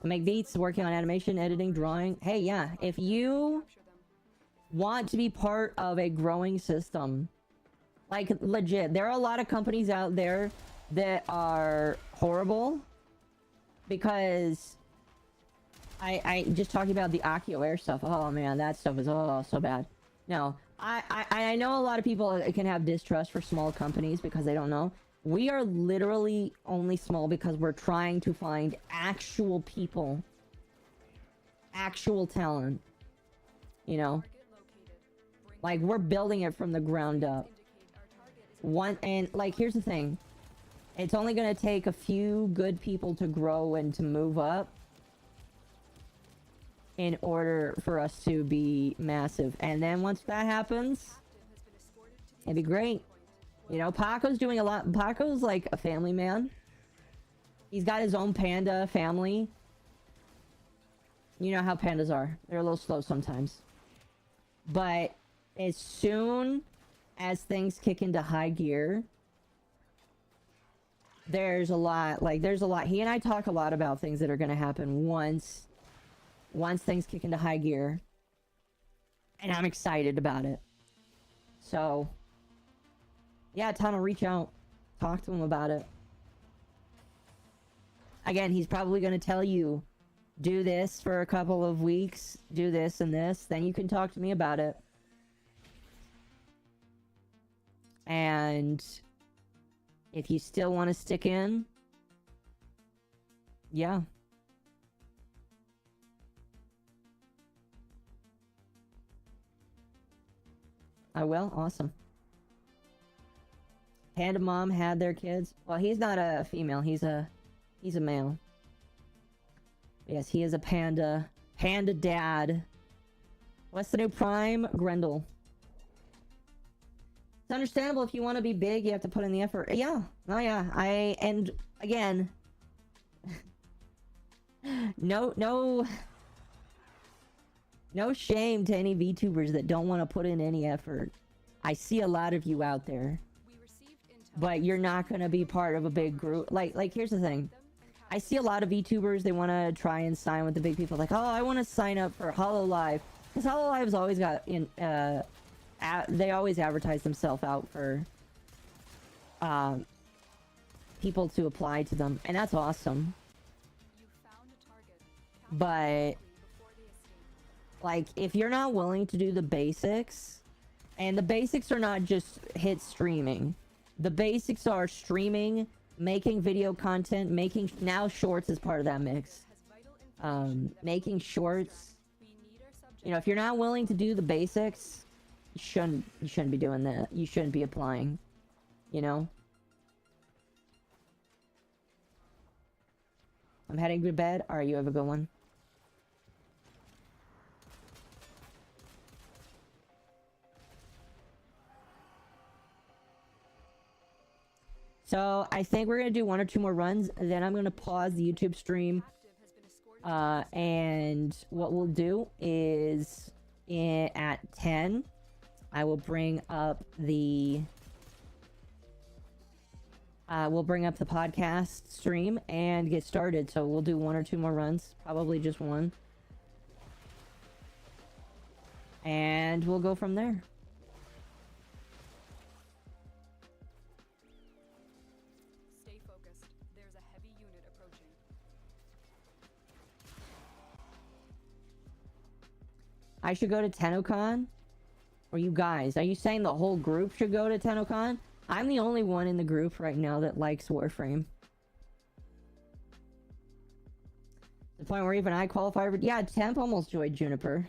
Make beats, working on animation, editing, drawing. Hey, yeah, if you want to be part of a growing system, like legit, there are a lot of companies out there that are horrible because I just talking about the Accio Air stuff. Oh man, that stuff is so bad. No, I know a lot of people can have distrust for small companies because they don't know. We are literally only small because we're trying to find actual people, actual talent, you know, like we're building it from the ground up. And like, here's the thing. It's only going to take a few good people to grow and to move up in order for us to be massive. And then once that happens, it'd be great. You know, Pako's doing a lot. Pako's like a family man. He's got his own panda family. You know how pandas are. They're a little slow sometimes. But as soon as things kick into high gear, there's a lot. He and I talk a lot about things that are going to happen once things kick into high gear. And I'm excited about it. So yeah, Tunnel, reach out. Talk to him about it. Again, he's probably going to tell you, do this for a couple of weeks, do this and this, then you can talk to me about it. And if you still want to stick in, yeah. I will? Awesome. Panda mom had their kids. Well, he's not a female. He's a male. Yes, he is a panda. Panda dad. What's the new prime? Grendel. It's understandable if you want to be big, you have to put in the effort. Yeah. Oh yeah. And again, no shame to any VTubers that don't want to put in any effort. I see a lot of you out there. But you're not going to be part of a big group. Like, here's the thing. I see a lot of VTubers, they want to try and sign with the big people. Like, oh, I want to sign up for HoloLive. Because HoloLive's always got, they always advertise themselves out for people to apply to them. And that's awesome. But, like, if you're not willing to do the basics, and the basics are not just hit streaming. The basics are streaming, making video content, making... Now shorts is part of that mix. Making shorts. You know, if you're not willing to do the basics, you shouldn't be doing that. You shouldn't be applying. You know? I'm heading to bed. Alright, you have a good one. So, I think we're going to do 1 or 2 more runs, then I'm going to pause the YouTube stream, and what we'll do is, at 10, I will bring up the, podcast stream and get started. So, we'll do 1 or 2 more runs, probably just 1. And we'll go from there. I should go to TennoCon. Or you guys? Are you saying the whole group should go to TennoCon? I'm the only one in the group right now that likes Warframe. The point where even I qualify for... Yeah, Temp almost joined Juniper.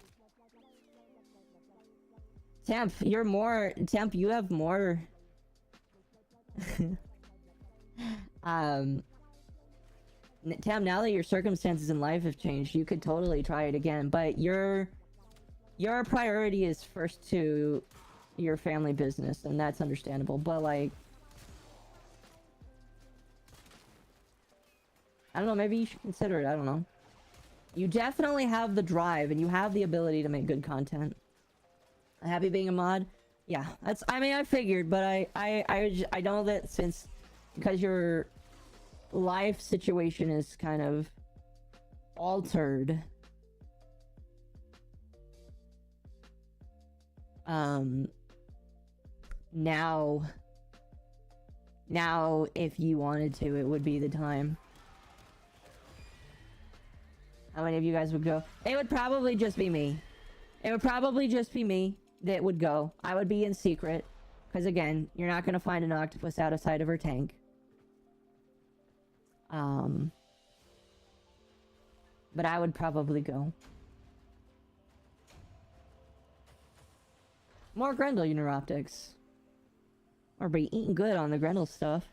Temp, you're more... Temp, you have more... Temp, now that your circumstances in life have changed, you could totally try it again. But your priority is first to your family business, and that's understandable. But, like... I don't know, maybe you should consider it. I don't know. You definitely have the drive, and you have the ability to make good content. Happy being a mod? Yeah, that's... I mean, I figured, but I know that since... Because your life situation is kind of altered. Now, if you wanted to, it would be the time. How many of you guys would go? It would probably just be me. It would probably just be me that would go. I would be in secret. Because again, you're not going to find an octopus outside of her tank. But I would probably go. More Grendel Neuroptics. Or be eating good on the Grendel stuff.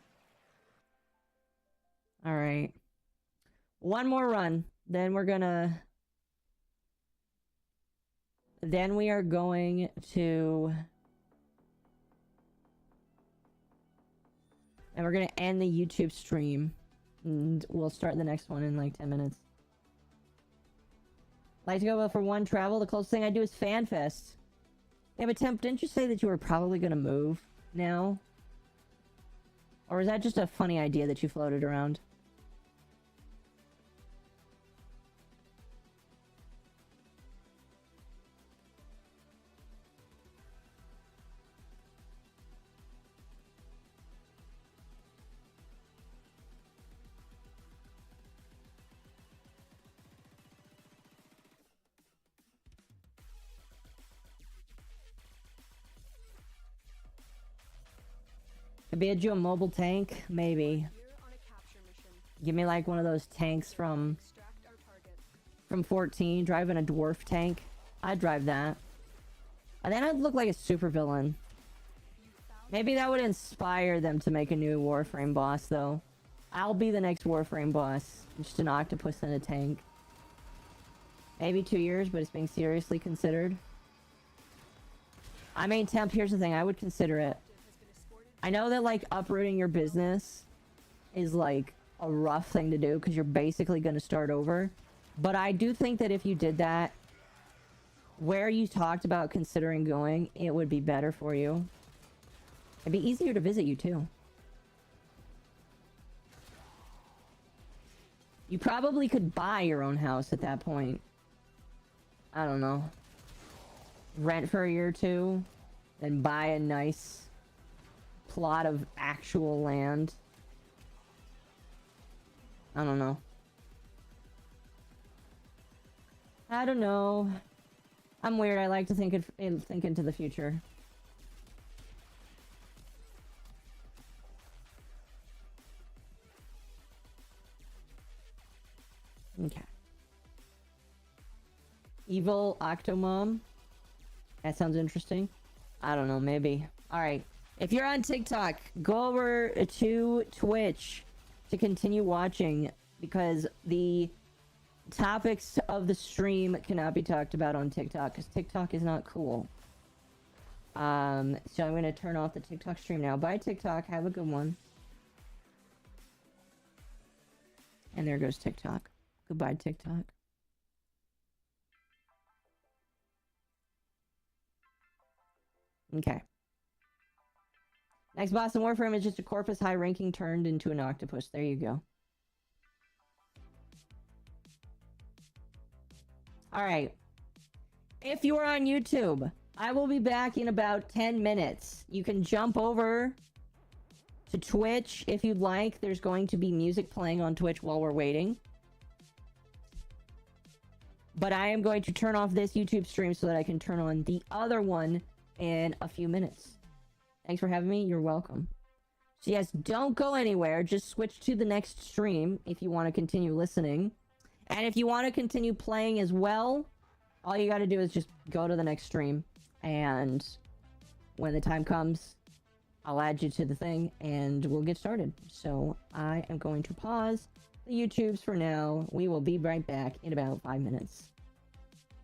Alright. One more run. Then we're gonna... Then we are going to... And we're gonna end the YouTube stream. And we'll start the next one in like 10 minutes. Like to go for one travel? The closest thing I do is FanFest. Yeah, but Temp, didn't you say that you were probably gonna move now? Or is that just a funny idea that you floated around? Could be a mobile tank? Maybe. Give me like one of those tanks from 14, driving a dwarf tank. I'd drive that. And then I'd look like a supervillain. Maybe that would inspire them to make a new Warframe boss, though. I'll be the next Warframe boss. Just an octopus in a tank. Maybe 2 years, but it's being seriously considered. I mean, Temp, here's the thing. I would consider it. I know that, like, uprooting your business is, like, a rough thing to do because you're basically going to start over. But I do think that if you did that, where you talked about considering going, it would be better for you. It'd be easier to visit you, too. You probably could buy your own house at that point. I don't know. Rent for a year or two, then buy a nice plot of actual land. I don't know. I don't know. I'm weird. I like to think into the future. Okay. Evil Octomom. That sounds interesting. I don't know, maybe. Alright. If you're on TikTok, go over to Twitch to continue watching, because the topics of the stream cannot be talked about on TikTok, because TikTok is not cool. So I'm going to turn off the TikTok stream now. Bye, TikTok. Have a good one. And there goes TikTok. Goodbye, TikTok. Okay. Next boss in Warframe is just a corpus high ranking turned into an octopus. There you go. Alright. If you are on YouTube, I will be back in about 10 minutes. You can jump over to Twitch if you'd like. There's going to be music playing on Twitch while we're waiting. But I am going to turn off this YouTube stream so that I can turn on the other one in a few minutes. Thanks for having me. You're welcome. So yes, don't go anywhere. Just switch to the next stream if you want to continue listening. And if you want to continue playing as well, all you got to do is just go to the next stream. And when the time comes, I'll add you to the thing and we'll get started. So I am going to pause the YouTubes for now. We will be right back in about 5 minutes.